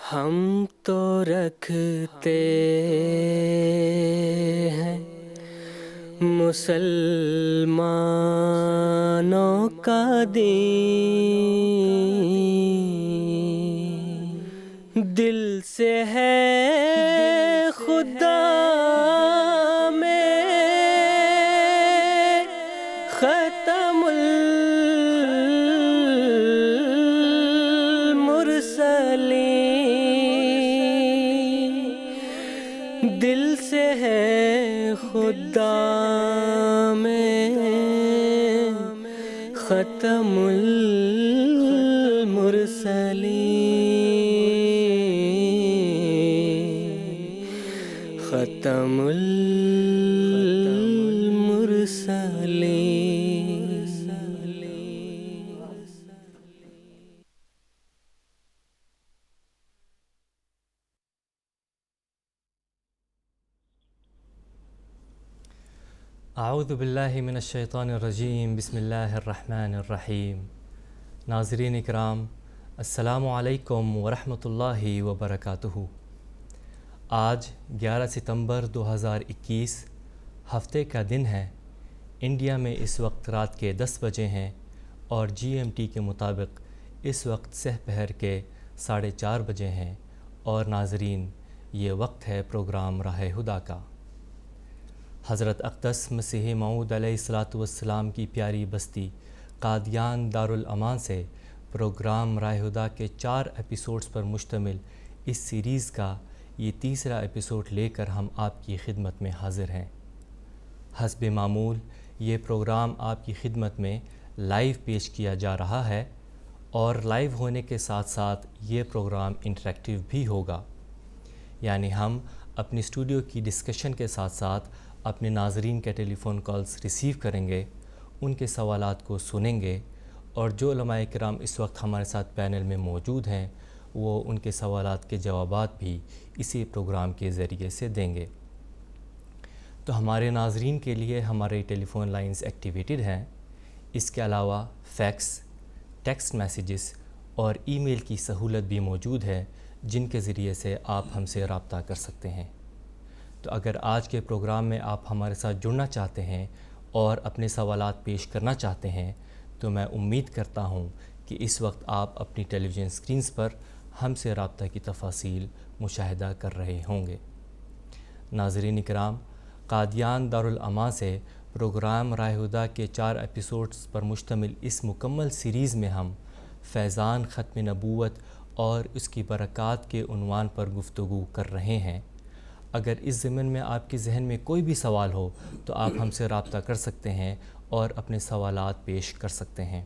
ہم تو رکھتے ہیں مسلمانوں کا دین، دل سے ہے خدا میں ختم المرسلین، دل سے ہے خدا میں ختم المرسلین، ختم المرسلین۔ اعوذ باللہ من الشیطان الرجیم، بسم اللہ الرحمن الرحیم۔ ناظرین اکرام، السلام علیکم ورحمۃ اللہ وبرکاتہ۔ آج 11 ستمبر 2021 ہفتے کا دن ہے۔ انڈیا میں اس وقت رات کے 10 بجے ہیں اور جی ایم ٹی کے مطابق اس وقت سہ پہر کے 4:30 بجے ہیں، اور ناظرین یہ وقت ہے پروگرام راہ ہدیٰ کا۔ حضرت اقدس مسیح موعود علیہ السلام کی پیاری بستی قادیان دارالامان سے پروگرام راہ ہدیٰ کے 4 ایپیسوڈز پر مشتمل اس سیریز کا یہ تیسرا ایپیسوڈ لے کر ہم آپ کی خدمت میں حاضر ہیں۔ حسب معمول یہ پروگرام آپ کی خدمت میں لائیو پیش کیا جا رہا ہے، اور لائیو ہونے کے ساتھ ساتھ یہ پروگرام انٹریکٹیو بھی ہوگا، یعنی ہم اپنی اسٹوڈیو کی ڈسکشن کے ساتھ ساتھ اپنے ناظرین کے ٹیلی فون کالز ریسیو کریں گے، ان کے سوالات کو سنیں گے، اور جو علماء کرام اس وقت ہمارے ساتھ پینل میں موجود ہیں وہ ان کے سوالات کے جوابات بھی اسی پروگرام کے ذریعے سے دیں گے۔ تو ہمارے ناظرین کے لیے ہمارے ٹیلی فون لائنز ایکٹیویٹڈ ہیں۔ اس کے علاوہ فیکس، ٹیکسٹ میسیجز اور ای میل کی سہولت بھی موجود ہے، جن کے ذریعے سے آپ ہم سے رابطہ کر سکتے ہیں۔ تو اگر آج کے پروگرام میں آپ ہمارے ساتھ جڑنا چاہتے ہیں اور اپنے سوالات پیش کرنا چاہتے ہیں، تو میں امید کرتا ہوں کہ اس وقت آپ اپنی ٹیلی ویژن اسکرینز پر ہم سے رابطہ کی تفاصیل مشاہدہ کر رہے ہوں گے۔ ناظرین اکرام، قادیان دارالامان سے پروگرام راہ ہدیٰ کے 4 ایپیسوڈز پر مشتمل اس مکمل سیریز میں ہم فیضان ختم نبوت اور اس کی برکات کے عنوان پر گفتگو کر رہے ہیں۔ اگر اس ضمن میں آپ کے ذہن میں کوئی بھی سوال ہو تو آپ ہم سے رابطہ کر سکتے ہیں اور اپنے سوالات پیش کر سکتے ہیں۔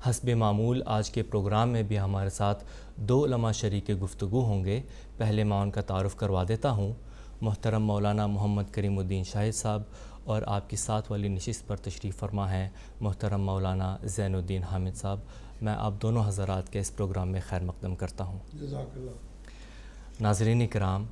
حسب معمول آج کے پروگرام میں بھی ہمارے ساتھ 2 علماء شریک گفتگو ہوں گے۔ پہلے میں ان کا تعارف کروا دیتا ہوں۔ محترم مولانا محمد کریم الدین شاہد صاحب، اور آپ کی ساتھ والی نشست پر تشریف فرما ہیں محترم مولانا زین الدین حامد صاحب۔ میں آپ دونوں حضرات کے اس پروگرام میں خیر مقدم کرتا ہوں۔ جزاک اللہ۔ ناظرین کرام،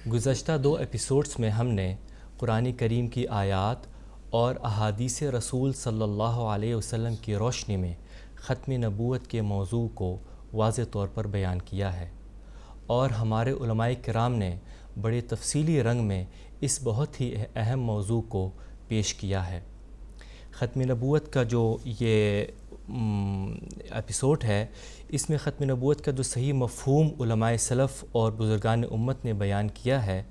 گزشتہ 2 ایپیسوڈز میں ہم نے قرآن کریم کی آیات اور احادیث رسول صلی اللہ علیہ وسلم کی روشنی میں ختم نبوت کے موضوع کو واضح طور پر بیان کیا ہے، اور ہمارے علماء کرام نے بڑے تفصیلی رنگ میں اس بہت ہی اہم موضوع کو پیش کیا ہے۔ ختم نبوت کا جو یہ ایپیسوڈ ہے، اس میں ختم نبوت کا جو صحیح مفہوم علماء سلف اور بزرگان امت نے بیان کیا ہے،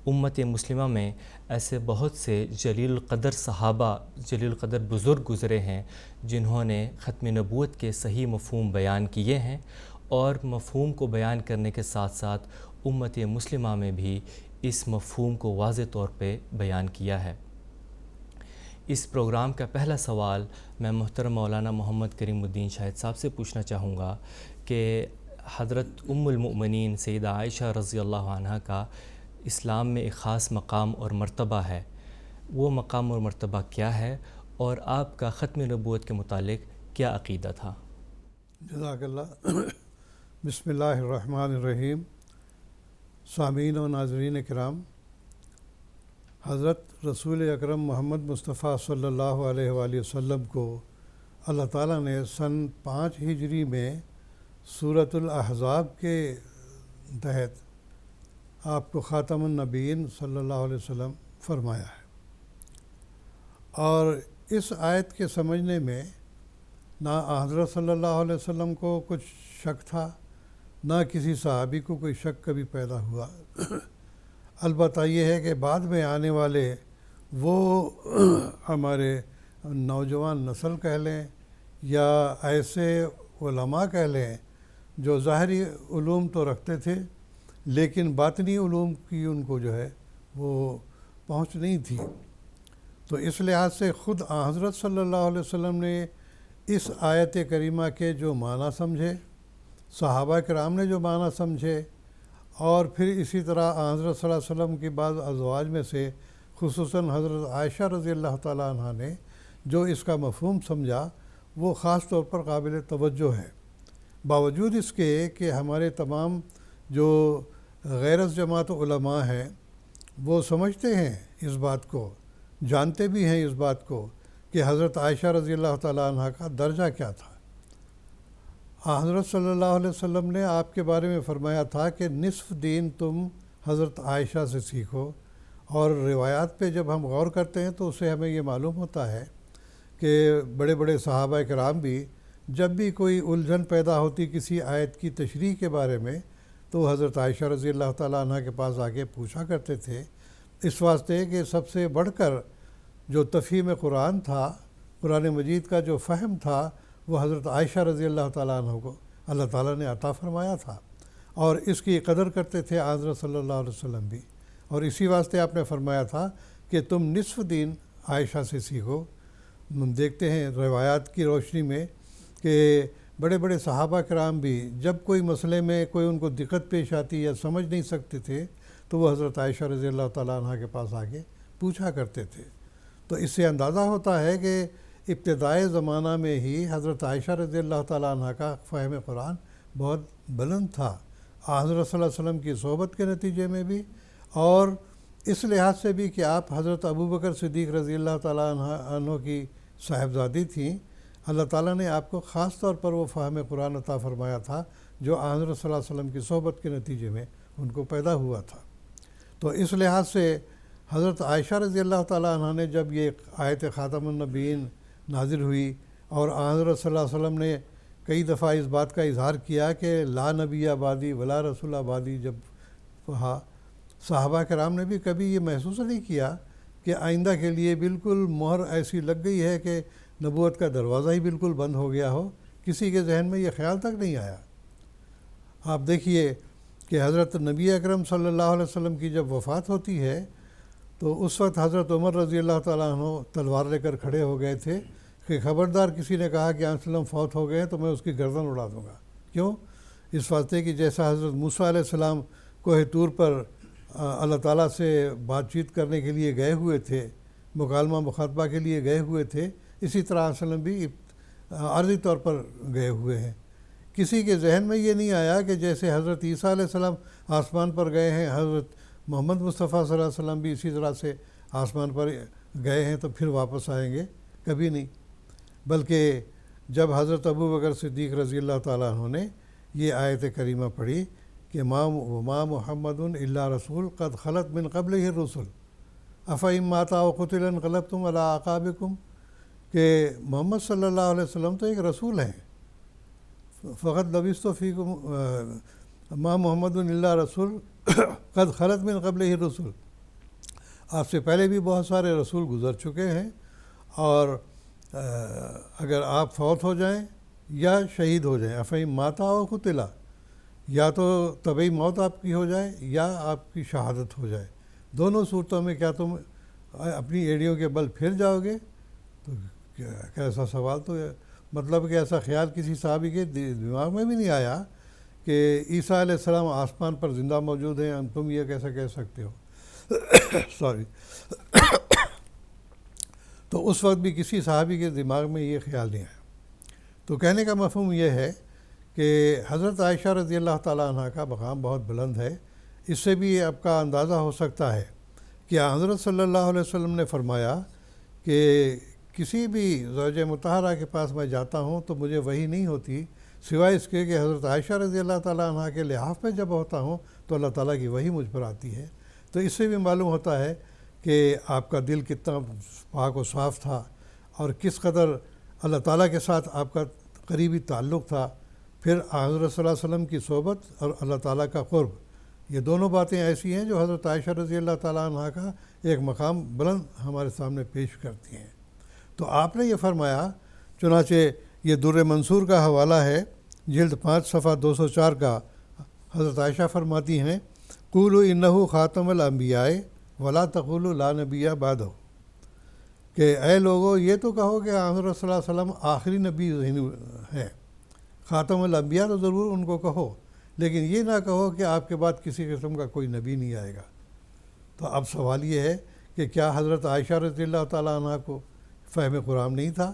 امت مسلمہ میں ایسے بہت سے جلیل القدر صحابہ، جلیل القدر بزرگ گزرے ہیں جنہوں نے ختم نبوت کے صحیح مفہوم بیان کیے ہیں، اور مفہوم کو بیان کرنے کے ساتھ ساتھ امت مسلمہ میں بھی اس مفہوم کو واضح طور پہ بیان کیا ہے۔ اس پروگرام کا پہلا سوال میں محترم مولانا محمد کریم الدین شاہد صاحب سے پوچھنا چاہوں گا کہ حضرت ام المؤمنین سیدہ عائشہ رضی اللہ عنہ کا اسلام میں ایک خاص مقام اور مرتبہ ہے، وہ مقام اور مرتبہ کیا ہے، اور آپ کا ختم نبوت کے متعلق کیا عقیدہ تھا؟ جزاک اللہ۔ بسم اللہ الرحمن الرحیم۔ سامعین و ناظرین کرام، حضرت رسول اکرم محمد مصطفیٰ صلی اللہ علیہ وآلہ وسلم کو اللہ تعالیٰ نے سن 5 ہجری میں سورۃ الاحزاب کے تحت آپ کو خاتم النبیین صلی اللہ علیہ وسلم فرمایا ہے، اور اس آیت کے سمجھنے میں نہ حضرت صلی اللہ علیہ وسلم کو کچھ شک تھا، نہ کسی صحابی کو کوئی شک کبھی پیدا ہوا۔ البتہ یہ ہے کہ بعد میں آنے والے وہ ہمارے نوجوان نسل کہہ لیں یا ایسے علماء کہہ لیں جو ظاہری علوم تو رکھتے تھے لیکن باطنی علوم کی ان کو جو ہے وہ پہنچ نہیں تھی، تو اس لحاظ سے خود حضرت صلی اللہ علیہ وسلم نے اس آیت کریمہ کے جو معنی سمجھے، صحابہ کرام نے جو معنی سمجھے، اور پھر اسی طرح حضرت صلی اللہ علیہ وسلم کی بعض ازواج میں سے خصوصاً حضرت عائشہ رضی اللہ تعالیٰ عنہ نے جو اس کا مفہوم سمجھا، وہ خاص طور پر قابل توجہ ہے، باوجود اس کے کہ ہمارے تمام جو غیر جماعت علماء ہیں وہ سمجھتے ہیں اس بات کو، جانتے بھی ہیں اس بات کو کہ حضرت عائشہ رضی اللہ تعالیٰ عنہ کا درجہ کیا تھا۔ حضرت صلی اللہ علیہ وسلم نے آپ کے بارے میں فرمایا تھا کہ نصف دین تم حضرت عائشہ سے سیکھو، اور روایات پہ جب ہم غور کرتے ہیں تو اس سے ہمیں یہ معلوم ہوتا ہے کہ بڑے بڑے صحابہ کرام بھی جب بھی کوئی الجھن پیدا ہوتی کسی آیت کی تشریح کے بارے میں تو حضرت عائشہ رضی اللہ تعالیٰ عنہ کے پاس آگے پوچھا کرتے تھے، اس واسطے کہ سب سے بڑھ کر جو تفہیم قرآن تھا، قرآن مجید کا جو فہم تھا، وہ حضرت عائشہ رضی اللہ تعالیٰ عنہ کو اللہ تعالیٰ نے عطا فرمایا تھا، اور اس کی قدر کرتے تھے حضرت صلی اللہ علیہ وسلم بھی، اور اسی واسطے آپ نے فرمایا تھا کہ تم نصف دین عائشہ سے سیکھو۔ ہم دیکھتے ہیں روایات کی روشنی میں کہ بڑے بڑے صحابہ کرام بھی جب کوئی مسئلے میں کوئی ان کو دقت پیش آتی یا سمجھ نہیں سکتے تھے تو وہ حضرت عائشہ رضی اللہ تعالیٰ عنہ کے پاس آگے پوچھا کرتے تھے۔ تو اس سے اندازہ ہوتا ہے کہ ابتدائی زمانہ میں ہی حضرت عائشہ رضی اللہ تعالیٰ عنہ کا فہم قرآن بہت بلند تھا، حضرت صلی اللہ علیہ وسلم کی صحبت کے نتیجے میں بھی، اور اس لحاظ سے بھی کہ آپ حضرت ابوبکر صدیق رضی اللہ تعالیٰ عنہ کی صاحبزادی تھیں، اللہ تعالیٰ نے آپ کو خاص طور پر وہ فہم قرآن عطا فرمایا تھا جو حضرت صلی اللہ علیہ وسلم کی صحبت کے نتیجے میں ان کو پیدا ہوا تھا۔ تو اس لحاظ سے حضرت عائشہ رضی اللہ تعالیٰ عنہ نے جب یہ آیت خاتم النبیین نازل ہوئی اور حضرت صلی اللہ علیہ وسلم نے کئی دفعہ اس بات کا اظہار کیا کہ لا نبی آبادی ولا رسول آبادی، جب کہا، صحابہ کرام نے بھی کبھی یہ محسوس نہیں کیا کہ آئندہ کے لیے بالکل مہر ایسی لگ گئی ہے کہ نبوت کا دروازہ ہی بالکل بند ہو گیا ہو، کسی کے ذہن میں یہ خیال تک نہیں آیا۔ آپ دیکھیے کہ حضرت نبی اکرم صلی اللہ علیہ وسلم کی جب وفات ہوتی ہے تو اس وقت حضرت عمر رضی اللہ تعالیٰ عنہ تلوار لے کر کھڑے ہو گئے تھے کہ خبردار کسی نے کہا کہ وسلم فوت ہو گئے تو میں اس کی گردن اڑا دوں گا۔ کیوں؟ اس واسطے کہ جیسا حضرت موسیٰ علیہ السلام کوہ طور پر اللہ تعالیٰ سے بات چیت کرنے کے لیے گئے ہوئے تھے، مکالمہ مخاطبہ کے لیے گئے ہوئے تھے، اسی طرح وسلم بھی عارضی طور پر گئے ہوئے ہیں۔ کسی کے ذہن میں یہ نہیں آیا کہ جیسے حضرت عیسیٰ علیہ السلام آسمان پر گئے ہیں، حضرت محمد مصطفیٰ صلی اللہ علیہ وسلم بھی اسی طرح سے آسمان پر گئے ہیں تو پھر واپس آئیں گے، کبھی نہیں۔ بلکہ جب حضرت ابوبکر صدیق رضی اللہ تعالیٰ عنہ نے یہ آیت کریمہ پڑھی کہ ما محمد الا رسول قد خلت من قبلہ الرسل افإن مات أو قتل انقلبتم علی اعقابکم، کہ محمد صلی اللہ علیہ وسلم تو ایک رسول ہیں، فقط لبثت فیکم ما محمد الا رسول قد خلت من قبلہ الرسل، آپ سے پہلے بھی بہت سارے رسول گزر چکے ہیں، اور اگر آپ فوت ہو جائیں یا شہید ہو جائیں، افإن مات أو قتل، یا تو طبعی موت آپ کی ہو جائے یا آپ کی شہادت ہو جائے، دونوں صورتوں میں کیا تم اپنی ایڑیوں کے بل پھر جاؤ گے؟ تو کیسا سوال، تو مطلب کہ ایسا خیال کسی صحابی کے دماغ میں بھی نہیں آیا کہ عیسیٰ علیہ السلام آسمان پر زندہ موجود ہیں، تم یہ کیسا کہہ سکتے ہو؟ سوری۔ تو اس وقت بھی کسی صحابی کے دماغ میں یہ خیال نہیں آیا۔ تو کہنے کا مفہوم یہ ہے کہ حضرت عائشہ رضی اللہ تعالیٰ عنہ کا مقام بہت بلند ہے۔ اس سے بھی آپ کا اندازہ ہو سکتا ہے کہ حضرت صلی اللہ علیہ وسلم نے فرمایا کہ کسی بھی زوجہ مطہرہ کے پاس میں جاتا ہوں تو مجھے وحی نہیں ہوتی سوائے اس کے کہ حضرت عائشہ رضی اللہ تعالیٰ عنہ کے لحاف میں جب ہوتا ہوں تو اللہ تعالیٰ کی وحی مجھ پر آتی ہے۔ تو اس سے بھی معلوم ہوتا ہے کہ آپ کا دل کتنا پاک و صاف تھا اور کس قدر اللہ تعالیٰ کے ساتھ آپ کا قریبی تعلق تھا۔ پھر حضرت صلی اللہ علیہ وسلم کی صحبت اور اللہ تعالیٰ کا قرب، یہ دونوں باتیں ایسی ہیں جو حضرت عائشہ رضی اللہ تعالیٰ عنہ کا ایک مقام بلند ہمارے سامنے پیش کرتی ہیں۔ تو آپ نے یہ فرمایا، چنانچہ یہ در منصور کا حوالہ ہے، جلد 5 صفحہ 204 کا۔ حضرت عائشہ فرماتی ہیں، قولوا انہ خاتم الانبیاء ولا تقولوا لا نبی بعدہ، کہ اے لوگو یہ تو کہو کہ حضرت صلی اللہ علیہ وسلم آخری نبی ہیں، خاتم الانبیاء تو ضرور ان کو کہو، لیکن یہ نہ کہو کہ آپ کے بعد کسی قسم کا کوئی نبی نہیں آئے گا۔ تو اب سوال یہ ہے کہ کیا حضرت عائشہ رضی اللہ تعالیٰ عنہ کو فہم قرآن نہیں تھا؟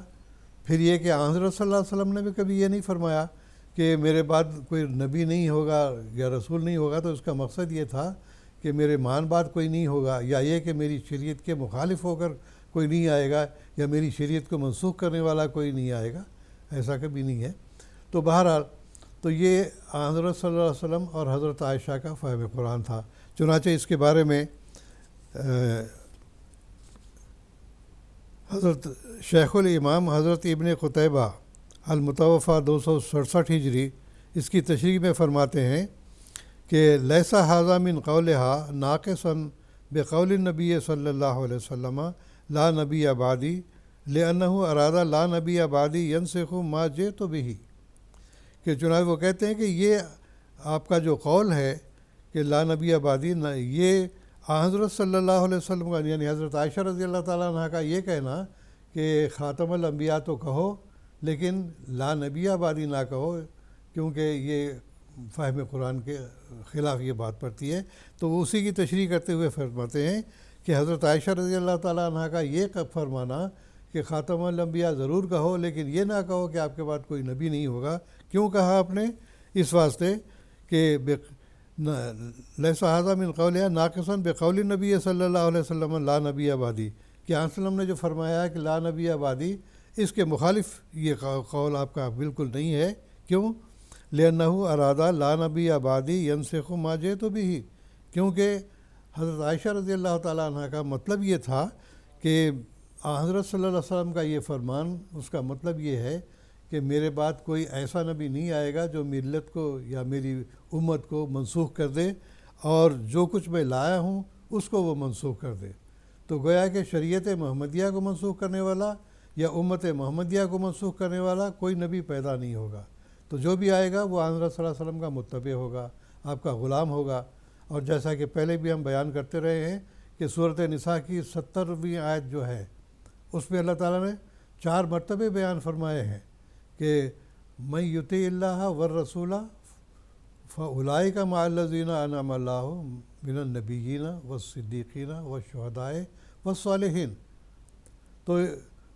پھر یہ کہ حضرت صلی اللہ علیہ وسلم نے بھی کبھی یہ نہیں فرمایا کہ میرے بعد کوئی نبی نہیں ہوگا یا رسول نہیں ہوگا، تو اس کا مقصد یہ تھا کہ میرے مان بعد کوئی نہیں ہوگا، یا یہ کہ میری شریعت کے مخالف ہو کر کوئی نہیں آئے گا، یا میری شریعت کو منسوخ کرنے والا کوئی نہیں آئے گا، ایسا کبھی نہیں ہے۔ تو بہرحال تو یہ حضرت صلی اللہ علیہ وسلم اور حضرت عائشہ کا فہم قرآن تھا۔ چنانچہ اس کے بارے میں حضرت شیخ الامام حضرت ابن قتیبہ المتوفیٰ 267 ہجری اس کی تشریح میں فرماتے ہیں کہ لیسا ھذا من قولہا ناقصا بقول النبی صلی اللہ علیہ وسلم لا نبی بعدی لأنہ ارادہ لا نبی بعدی ینسخ ما جئت بہ، کہ چنانچہ وہ کہتے ہیں کہ یہ آپ کا جو قول ہے کہ لا نبی بعدی، یہ حضرت صلی اللہ علیہ وسلم کا یعنی حضرت عائشہ رضی اللہ تعالیٰ عنہ کا یہ کہنا کہ خاتم الانبیاء تو کہو لیکن لا نبی بعدی نہ کہو، کیونکہ یہ فہم قرآن کے خلاف یہ بات پڑتی ہے۔ تو وہ اسی کی تشریح کرتے ہوئے فرماتے ہیں کہ حضرت عائشہ رضی اللہ تعالیٰ عنہ کا یہ فرمانا کہ خاتم الانبیاء ضرور کہو لیکن یہ نہ کہو کہ آپ کے بعد کوئی نبی نہیں ہوگا، کیوں کہا آپ نے؟ اس واسطے کہ لیسا ھذا من قولہا ناقصا بقول النبی صلی اللہ علیہ وسلم لا نبی بعدی، کہ آپ وسلم نے جو فرمایا ہے کہ لا نبی بعدی، اس کے مخالف یہ قول آپ کا بالکل نہیں ہے۔ کیوں؟ لأنہ ارادہ لا نبی بعدی ینسخ ما جئت بہ، کیونکہ حضرت عائشہ رضی اللہ تعالیٰ عنہ کا مطلب یہ تھا کہ حضرت صلی اللہ علیہ وسلم کا یہ فرمان، اس کا مطلب یہ ہے کہ میرے بعد کوئی ایسا نبی نہیں آئے گا جو ملت کو یا میری امت کو منسوخ کر دے، اور جو کچھ میں لایا ہوں اس کو وہ منسوخ کر دے۔ تو گویا کہ شریعت محمدیہ کو منسوخ کرنے والا یا امت محمدیہ کو منسوخ کرنے والا کوئی نبی پیدا نہیں ہوگا۔ تو جو بھی آئے گا وہ حضرت صلی اللہ علیہ وسلم کا متبع ہوگا، آپ کا غلام ہوگا۔ اور جیسا کہ پہلے بھی ہم بیان کرتے رہے ہیں کہ سورۃ نساء کی 70ویں آیت جو ہے اس میں اللہ تعالیٰ نے 4 مرتبے بیان فرمائے ہیں کہ من یطیع اللہ والرسول فاولئک مع الذین انعم اللہ من النبیین والصدیقین والشہداء والصالحین۔ تو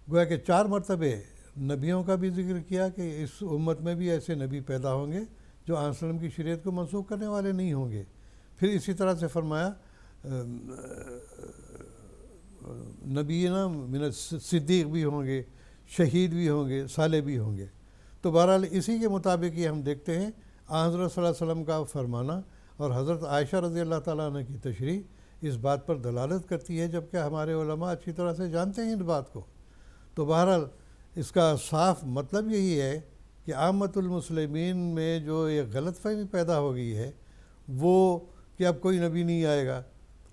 گویا کہ 4 مرتبے نبیوں کا بھی ذکر کیا کہ اس امت میں بھی ایسے نبی پیدا ہوں گے جو آن وسلم کی شریعت کو منسوخ کرنے والے نہیں ہوں گے۔ پھر اسی طرح سے فرمایا نبینا من صدیق بھی ہوں گے، شہید بھی ہوں گے، صالح بھی ہوں گے۔ تو بہرحال اسی کے مطابق یہ ہم دیکھتے ہیں حضرت صلی اللہ علیہ وسلم کا فرمانا اور حضرت عائشہ رضی اللہ تعالیٰ عنہ کی تشریح اس بات پر دلالت کرتی ہے، جبکہ ہمارے علماء اچھی طرح سے جانتے ہیں اس بات کو۔ تو بہرحال اس کا صاف مطلب یہی ہے کہ عامۃ المسلمین میں جو ایک غلط فہمی پیدا ہو گئی ہے وہ کہ اب کوئی نبی نہیں آئے گا،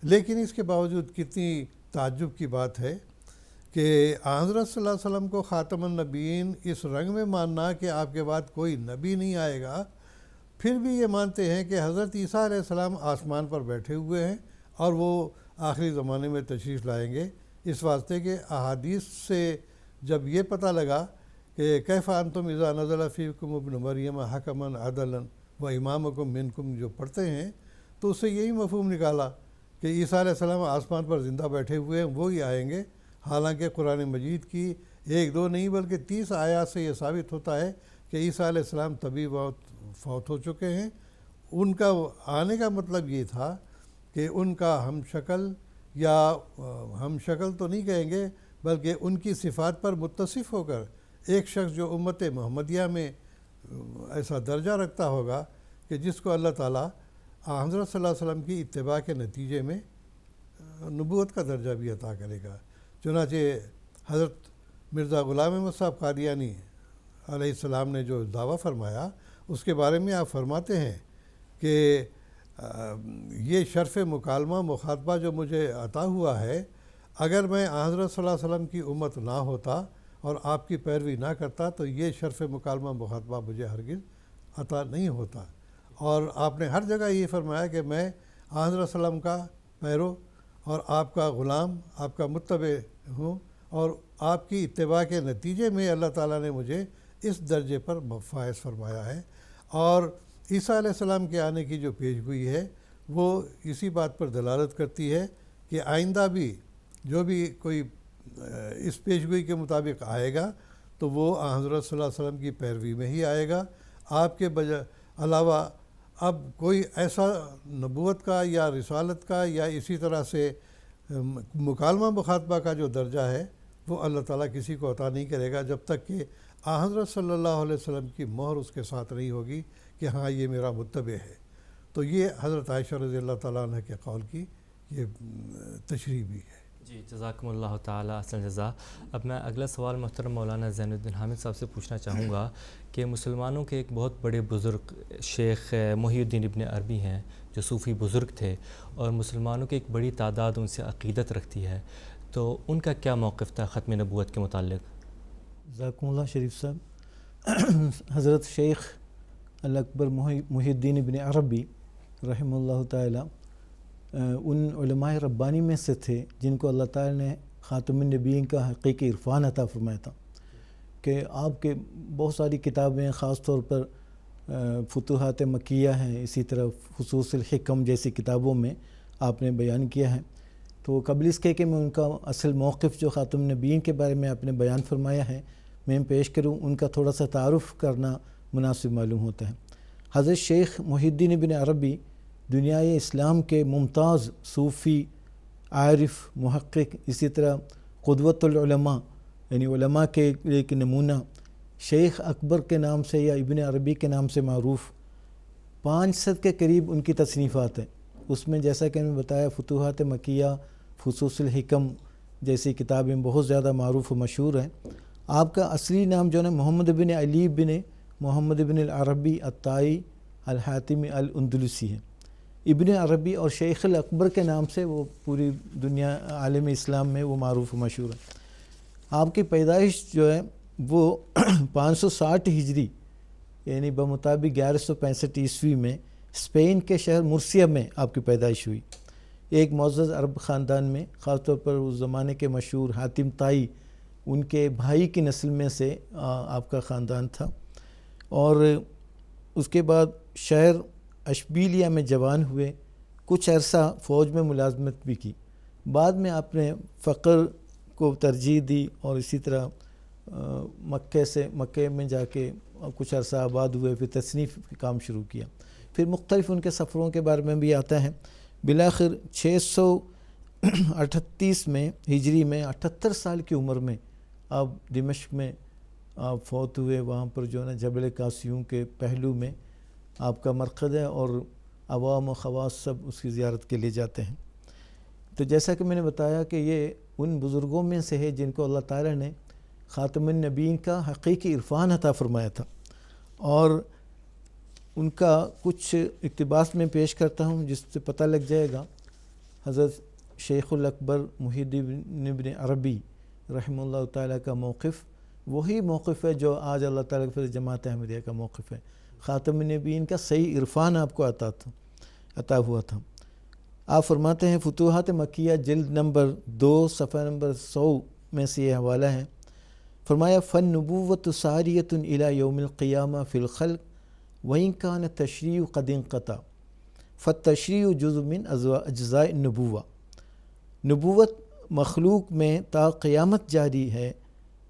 لیکن اس کے باوجود کتنی تعجب کی بات ہے کہ حضرت صلی اللہ علیہ وسلم کو خاتم النبیین اس رنگ میں ماننا کہ آپ کے بعد کوئی نبی نہیں آئے گا، پھر بھی یہ مانتے ہیں کہ حضرت عیسیٰ علیہ السلام آسمان پر بیٹھے ہوئے ہیں اور وہ آخری زمانے میں تشریف لائیں گے۔ اس واسطے کہ احادیث سے جب یہ پتہ لگا کہ کیف انتم اذا نزل فیکم ابن مریم حکما عدلا و امامکم منکم جو پڑھتے ہیں، تو اس سے یہی مفہوم نکالا کہ عیسیٰ علیہ السلام آسمان پر زندہ بیٹھے ہوئے ہیں، وہی آئیں گے۔ حالانکہ قرآن مجید کی 1-2 نہیں بلکہ 30 آیات سے یہ ثابت ہوتا ہے کہ عیسیٰ علیہ السلام طبی فوت ہو چکے ہیں۔ ان کا آنے کا مطلب یہ تھا کہ ان کا ہم شکل، یا ہم شکل تو نہیں کہیں گے بلکہ ان کی صفات پر متصف ہو کر ایک شخص جو امت محمدیہ میں ایسا درجہ رکھتا ہوگا کہ جس کو اللہ تعالیٰ حضرت صلی اللہ علیہ وسلم کی اتباع کے نتیجے میں نبوت کا درجہ بھی عطا کرے گا۔ چنانچہ حضرت مرزا غلام احمد صاحب قادیانی علیہ السلام نے جو دعویٰ فرمایا اس کے بارے میں آپ فرماتے ہیں کہ یہ شرف مکالمہ مخاطبہ جو مجھے عطا ہوا ہے، اگر میں حضرت صلی اللہ علیہ وسلم کی امت نہ ہوتا اور آپ کی پیروی نہ کرتا تو یہ شرف مکالمہ مخاطبہ مجھے ہرگز عطا نہیں ہوتا۔ اور آپ نے ہر جگہ یہ فرمایا کہ میں حضرت صلی اللہ علیہ وسلم کا پیرو اور آپ کا غلام، آپ کا متبع ہوں، اور آپ کی اتباع کے نتیجے میں اللہ تعالیٰ نے مجھے اس درجے پر فائز فرمایا ہے۔ اور عیسیٰ علیہ السلام کے آنے کی جو پیشگوئی ہے وہ اسی بات پر دلالت کرتی ہے کہ آئندہ بھی جو بھی کوئی اس پیشگوئی کے مطابق آئے گا تو وہ حضرت صلی اللہ علیہ وسلم کی پیروی میں ہی آئے گا۔ آپ کے علاوہ اب کوئی ایسا نبوت کا یا رسالت کا یا اسی طرح سے مکالمہ مخاطبہ کا جو درجہ ہے وہ اللہ تعالیٰ کسی کو عطا نہیں کرے گا جب تک کہ حضرت صلی اللہ علیہ وسلم کی مہر اس کے ساتھ نہیں ہوگی کہ ہاں یہ میرا متبع ہے۔ تو یہ حضرت عائشہ رضی اللہ تعالیٰ عنہ کے قول کی یہ تشریح بھی ہے۔ جی، جزاکم اللہ تعالیٰ احسن جزا۔ اب میں اگلا سوال محترم مولانا زین الدین حامد صاحب سے پوچھنا چاہوں گا کہ مسلمانوں کے ایک بہت بڑے بزرگ شیخ محی الدین ابن عربی ہیں جو صوفی بزرگ تھے، اور مسلمانوں کی ایک بڑی تعداد ان سے عقیدت رکھتی ہے، تو ان کا کیا موقف تھا ختم نبوت کے متعلق؟ جزاکم اللہ شریف صاحب۔ حضرت شیخ الاکبر محی الدین ابن عربی رحمہ اللہ تعالیٰ ان علماء ربانی میں سے تھے جن کو اللہ تعالیٰ نے خاتم النبیین کا حقیقی عرفان عطا فرمایا تھا، کہ آپ کے بہت ساری کتابیں خاص طور پر فتوحات مکیہ ہیں، اسی طرح فصوص الحکم جیسی کتابوں میں آپ نے بیان کیا ہے۔ تو قبل اس کے کہ میں ان کا اصل موقف جو خاتم النبیین کے بارے میں آپ نے بیان فرمایا ہے میں پیش کروں، ان کا تھوڑا سا تعارف کرنا مناسب معلوم ہوتا ہے۔ حضرت شیخ محی الدین ابن عربی دنیائے اسلام کے ممتاز صوفی، عارف، محقق، اسی طرح قدوۃ العلماء یعنی علماء کے ایک نمونہ، شیخ اکبر کے نام سے یا ابن عربی کے نام سے معروف 500 کے قریب ان کی تصنیفات ہیں۔ اس میں جیسا کہ میں بتایا فتوحات مکیہ، فصوص الحکم جیسی کتابیں بہت زیادہ معروف و مشہور ہیں۔ آپ کا اصلی نام جو ہے محمد بن علی بن محمد بن العربی الطائی الحاتمی الاندلسی ہے۔ ابن عربی اور شیخ الاکبر کے نام سے وہ پوری دنیا عالم اسلام میں وہ معروف و مشہور ہے۔ آپ کی پیدائش جو ہے وہ 560 ہجری یعنی بمطابق 1165 عیسوی میں اسپین کے شہر مرسیہ میں آپ کی پیدائش ہوئی، ایک معزز عرب خاندان میں، خاص طور پر اس زمانے کے مشہور حاتم طائی ان کے بھائی کی نسل میں سے آپ کا خاندان تھا۔ اور اس کے بعد شہر اشبیلیہ میں جوان ہوئے، کچھ عرصہ فوج میں ملازمت بھی کی، بعد میں آپ نے فقر کو ترجیح دی اور اسی طرح مکے میں جا کے کچھ عرصہ آباد ہوئے، پھر تصنیف کا کام شروع کیا، پھر مختلف ان کے سفروں کے بارے میں بھی آتا ہے۔ بالآخر 638 میں ہجری میں 78 سال کی عمر میں آپ دمشق میں آپ فوت ہوئے۔ وہاں پر جو ہے نا جبل قاسیوں کے پہلو میں آپ کا مرقد ہے اور عوام و خواص سب اس کی زیارت کے لیے جاتے ہیں۔ تو جیسا کہ میں نے بتایا کہ یہ ان بزرگوں میں سے ہے جن کو اللہ تعالیٰ نے خاتم النبیین کا حقیقی عرفان عطا فرمایا تھا، اور ان کا کچھ اقتباس میں پیش کرتا ہوں جس سے پتہ لگ جائے گا۔ حضرت شیخ الاکبر محی الدین ابن عربی رحمہ اللہ تعالیٰ کا موقف وہی موقف ہے جو آج اللہ تعالیٰ کے فضل جماعت احمدیہ کا موقف ہے۔ خاتم النبیین کا صحیح عرفان آپ کو عطا ہوا تھا۔ آپ فرماتے ہیں فتوحات مکیہ جلد نمبر 2 صفحہ نمبر 100 میں سے یہ حوالہ ہے، فرمایا فالنبوۃ ساریۃ الی یوم القیامہ فی الخلق وإن کان تشریع قد انقطع فالتشریع جزء من اجزاء النبوہ۔ نبوت مخلوق میں تا قیامت جاری ہے،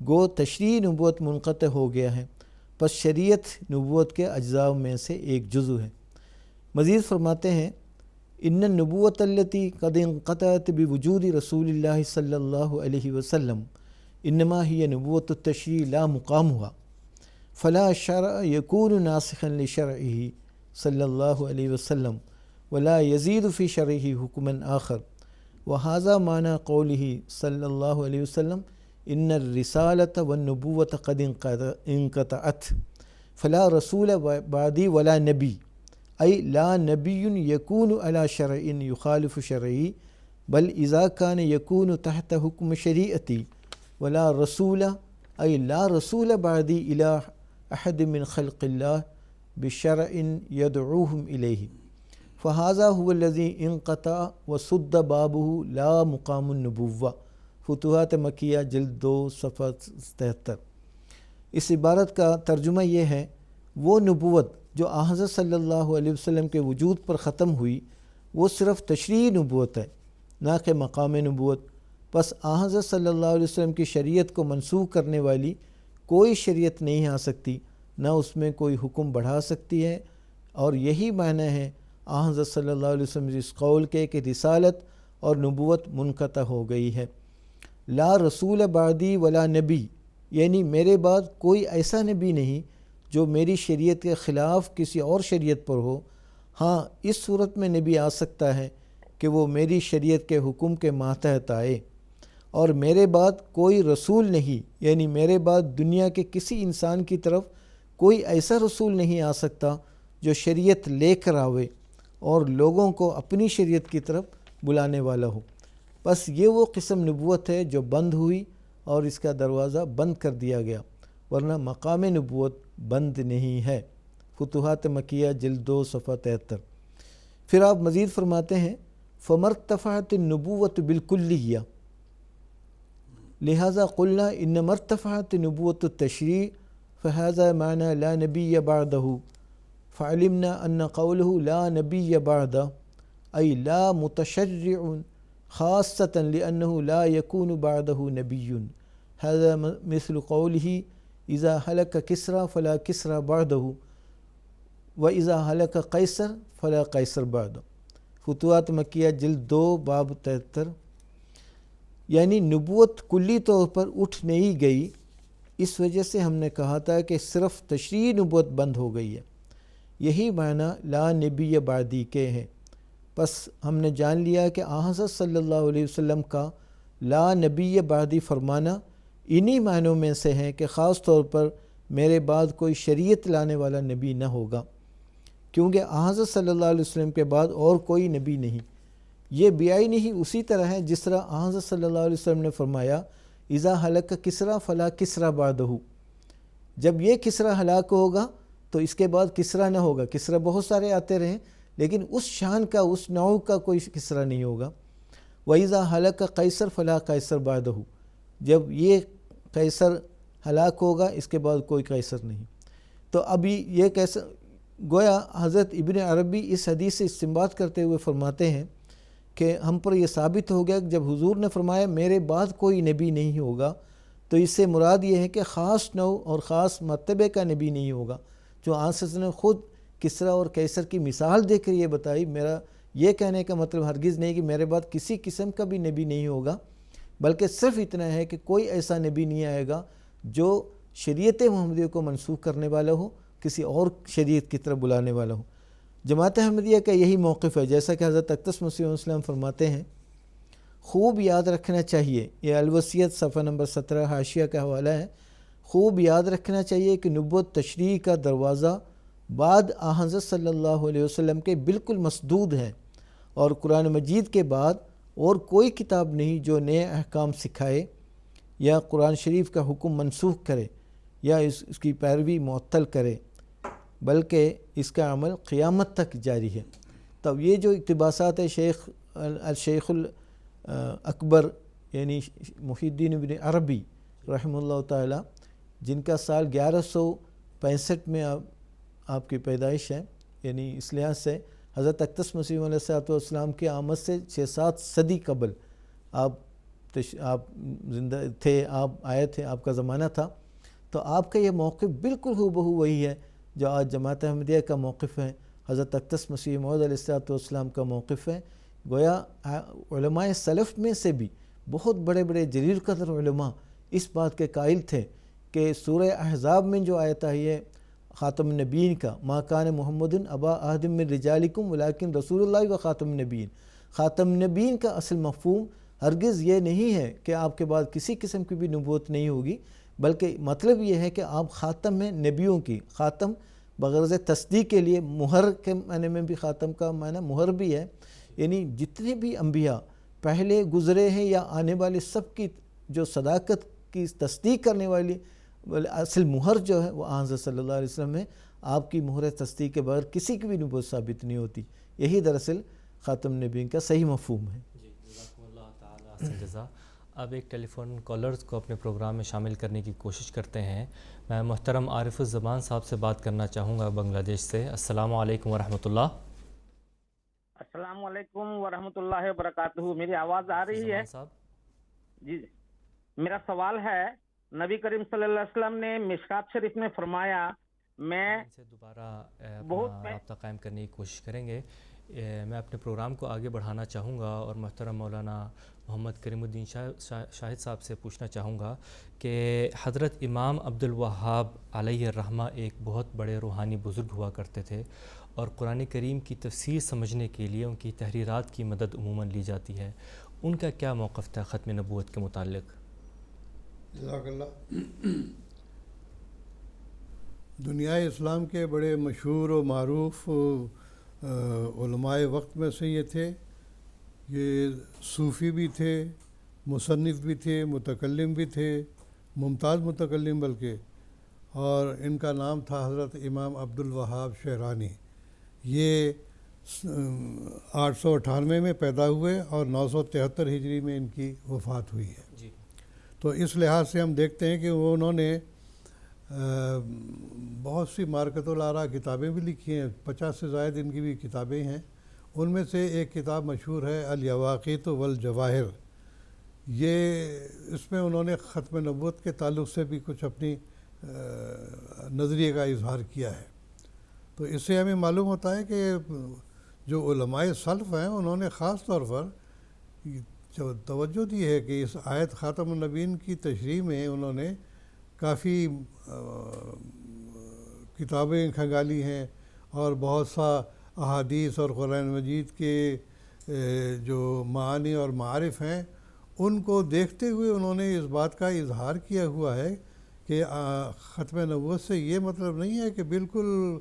گو تشریع نبوت منقطع ہو گیا ہے، پس شریعت نبوت کے اجزاء میں سے ایک جزو ہے۔ مزید فرماتے ہیں ان النبوۃ التی قد انقطعت بوجود رسول اللہ صلی اللہ علیہ وسلم انما ہی نبوت التشریع لا مقام ہوا، فلا شرع يكون ناسخا لشرعه صلى الله عليه وسلم ولا يزيد في شرعه حكما آخر. وهذا معنى قوله صلى الله عليه وسلم إن الرسالة والنبوة قد انقطعت فلا رسول بعدي ولا نبي، أي لا نبي يكون على شرع يخالف شرعي، بل إذا كان يكون تحت حكم شريعتي، ولا رسول أي لا رسول بعدي إلى أحد من خلق الله بشرع يدعوهم إليه. فهذا هو الذي انقطع وسد بابه لا مقام النبوة. فتوحات مکیہ جلد 2 صفحہ 77۔ اس عبارت کا ترجمہ یہ ہے وہ نبوت جو حضرت صلی اللہ علیہ وسلم کے وجود پر ختم ہوئی وہ صرف تشریعی نبوت ہے نہ کہ مقام نبوت۔ پس حضرت صلی اللہ علیہ وسلم کی شریعت کو منسوخ کرنے والی کوئی شریعت نہیں آ سکتی، نہ اس میں کوئی حکم بڑھا سکتی ہے، اور یہی معنی ہے حضرت صلی اللہ علیہ وسلم اس قول کے کہ رسالت اور نبوت منقطع ہو گئی ہے۔ لا رسول بعدی ولا نبی، یعنی میرے بعد کوئی ایسا نبی نہیں جو میری شریعت کے خلاف کسی اور شریعت پر ہو۔ ہاں اس صورت میں نبی آ سکتا ہے کہ وہ میری شریعت کے حکم کے ماتحت آئے، اور میرے بعد کوئی رسول نہیں، یعنی میرے بعد دنیا کے کسی انسان کی طرف کوئی ایسا رسول نہیں آ سکتا جو شریعت لے کر آوے اور لوگوں کو اپنی شریعت کی طرف بلانے والا ہو۔ بس یہ وہ قسم نبوت ہے جو بند ہوئی اور اس کا دروازہ بند کر دیا گیا، ورنہ مقام نبوت بند نہیں ہے۔ فتوحات مکیہ جلد 2 صفحہ 73۔ پھر آپ مزید فرماتے ہیں فمرتفعت النبوت بالکلیہ، لہذا قلنا ان مرتفعت نبوت التشریع فهذا معنى لا نبی بعدہ، فعلمنا ان قوله لا نبی بعد أي لا متشرع خاصة لأنه لا يكون بعده نبي. هذا مثل قوله إذا هلك كسرى فلا كسرى بعده وإذا هلك قیصر فلا قیصر بعده. فتوحات مکیہ جلد 2 باب 73۔ یعنی نبوت کلی طور پر اٹھ نہیں گئی، اس وجہ سے ہم نے کہا تھا کہ صرف تشریعی نبوت بند ہو گئی ہے۔ یہی معنی لا نبی بعدی کے ہیں۔ پس ہم نے جان لیا کہ حضرت صلی اللہ علیہ وسلم کا لا نبی بعدی فرمانا انہی معنوں میں سے ہے کہ خاص طور پر میرے بعد کوئی شریعت لانے والا نبی نہ ہوگا، کیونکہ حضرت صلی اللہ علیہ وسلم کے بعد اور کوئی نبی نہیں۔ یہ بیائی نہیں اسی طرح ہے جس طرح حضرت صلی اللہ علیہ وسلم نے فرمایا اذا ہلک کسریٰ فلا کسریٰ بعدہ، جب یہ کسریٰ ہلاک ہوگا تو اس کے بعد کسریٰ نہ ہوگا۔ کسریٰ بہت سارے آتے رہیں لیکن اس شان کا، اس نوع کا کوئی کسریٰ نہیں ہوگا۔ وَإِذَا هَلَكَ قیصر فلا قیصر بعدہ، جب یہ قیصر ہلاک ہوگا اس کے بعد کوئی قیصر نہیں۔ تو ابھی یہ کیسا گویا حضرت ابن عربی اس حدیث سے استنباط کرتے ہوئے فرماتے ہیں کہ ہم پر یہ ثابت ہو گیا کہ جب حضور نے فرمایا میرے بعد کوئی نبی نہیں ہوگا تو اس سے مراد یہ ہے کہ خاص نوع اور خاص مرتبے کا نبی نہیں ہوگا، جو آنسس نے خود کسریٰ اور قیصر کی مثال دے کر یہ بتائی۔ میرا یہ کہنے کا مطلب ہرگز نہیں کہ میرے بعد کسی قسم کا بھی نبی نہیں ہوگا، بلکہ صرف اتنا ہے کہ کوئی ایسا نبی نہیں آئے گا جو شریعت محمدیہ کو منسوخ کرنے والا ہو، کسی اور شریعت کی طرف بلانے والا ہو۔ جماعت احمدیہ کا یہی موقف ہے، جیسا کہ حضرت اقدس مسیح علیہ السلام فرماتے ہیں، خوب یاد رکھنا چاہیے، یہ الوصیت صفحہ نمبر 17 حاشیہ کا حوالہ ہے، خوب یاد رکھنا چاہیے کہ نبوت تشریع کا دروازہ بعد حضرت صلی اللہ علیہ وسلم کے بالکل مسدود ہے، اور قرآن مجید کے بعد اور کوئی کتاب نہیں جو نئے احکام سکھائے یا قرآن شریف کا حکم منسوخ کرے یا اس کی پیروی معطل کرے، بلکہ اس کا عمل قیامت تک جاری ہے۔ تب یہ جو اقتباسات ہے شیخ الاکبر یعنی محی الدین ابن عربی رحمہ اللہ تعالی، جن کا سال 1165 میں آپ کی پیدائش ہے، یعنی اس لحاظ سے حضرت اقدس مسیح علیہ السلام کی آمد سے 6-7 صدی قبل آپ زندہ تھے، آپ آئے تھے، آپ کا زمانہ تھا، تو آپ کا یہ موقف بالکل ہو بہو وہی ہے جو آج جماعت احمدیہ کا موقف ہے، حضرت اقدس مسیح موعود علیہ السلام کا موقف ہے۔ گویا علماء سلف میں سے بھی بہت بڑے بڑے جلیل قدر علماء اس بات کے قائل تھے کہ سورہ احزاب میں جو آیت ہے یہ خاتم النبیین کا، ما کان محمد ابا احد من رجالکم ولکن رسول اللہ و خاتم النبیین، خاتم النبیین کا اصل مفہوم ہرگز یہ نہیں ہے کہ آپ کے بعد کسی قسم کی بھی نبوت نہیں ہوگی، بلکہ مطلب یہ ہے کہ آپ خاتم ہیں نبیوں کی۔ خاتم بغرض تصدیق کے لیے مہر کے معنی میں بھی خاتم کا معنی مہر بھی ہے، یعنی جتنے بھی انبیاء پہلے گزرے ہیں یا آنے والے سب کی جو صداقت کی تصدیق کرنے والی اصل مہر جو ہے وہ حضرت صلی اللہ علیہ وسلم ہے۔ آپ کی مہر تصدیق کے بغیر کسی کی بھی نبوت ثابت نہیں ہوتی۔ یہی دراصل خاتم نبیین کا صحیح مفہوم ہے۔ جی، جزاکم اللہ تعالیٰ احسن جزا۔ اب ایک ٹیلی فون کالرز کو اپنے پروگرام میں شامل کرنے کی کوشش کرتے ہیں۔ میں محترم عارف الزمان صاحب سے بات کرنا چاہوں گا بنگلہ دیش سے۔ السلام علیکم ورحمۃ اللہ۔ السلام علیکم ورحمۃ اللہ وبرکاتہ۔ میری آواز آ رہی ہے؟ زمان صاحب، جی، میرا سوال ہے، نبی کریم صلی اللہ علیہ وسلم نے مشکات شریف میں فرمایا، میں ان سے دوبارہ اپنا رابطہ قائم کرنے کی کوشش کریں گے۔ میں اپنے پروگرام کو آگے بڑھانا چاہوں گا اور محترم مولانا محمد کریم الدین شاہد صاحب سے پوچھنا چاہوں گا کہ حضرت امام عبد الوہاب علیہ الرحمہ ایک بہت بڑے روحانی بزرگ ہوا کرتے تھے، اور قرآن کریم کی تفسیر سمجھنے کے لیے ان کی تحریرات کی مدد عموماً لی جاتی ہے۔ ان کا کیا موقف تھا ختم نبوت کے متعلق؟ جزاک اللہ۔ دنیا اسلام کے بڑے مشہور و معروف علماء وقت میں سے یہ تھے۔ یہ صوفی بھی تھے، مصنف بھی تھے، متکلم بھی تھے، ممتاز متکلم بلکہ، اور ان کا نام تھا حضرت امام عبد الوہاب شعرانی۔ یہ 898 میں پیدا ہوئے اور 973 ہجری میں ان کی وفات ہوئی ہے۔ جی، تو اس لحاظ سے ہم دیکھتے ہیں کہ انہوں نے بہت سی مارکت الآراء کتابیں بھی لکھی ہیں، 50 سے زائد ان کی بھی کتابیں ہیں۔ ان میں سے ایک کتاب مشہور ہے الیواقیت والجواہر۔ یہ اس میں انہوں نے ختم نبوت کے تعلق سے بھی کچھ اپنی نظریے کا اظہار کیا ہے۔ تو اس سے ہمیں معلوم ہوتا ہے کہ جو علماء سلف ہیں انہوں نے خاص طور پر توجہ دی ہے کہ اس آیت خاتم النبیین کی تشریح میں انہوں نے کافی کتابیں کھنگالی ہیں، اور بہت سا احادیث اور قرآن مجید کے جو معانی اور معارف ہیں ان کو دیکھتے ہوئے انہوں نے اس بات کا اظہار کیا ہوا ہے کہ ختم نبوت سے یہ مطلب نہیں ہے کہ بالکل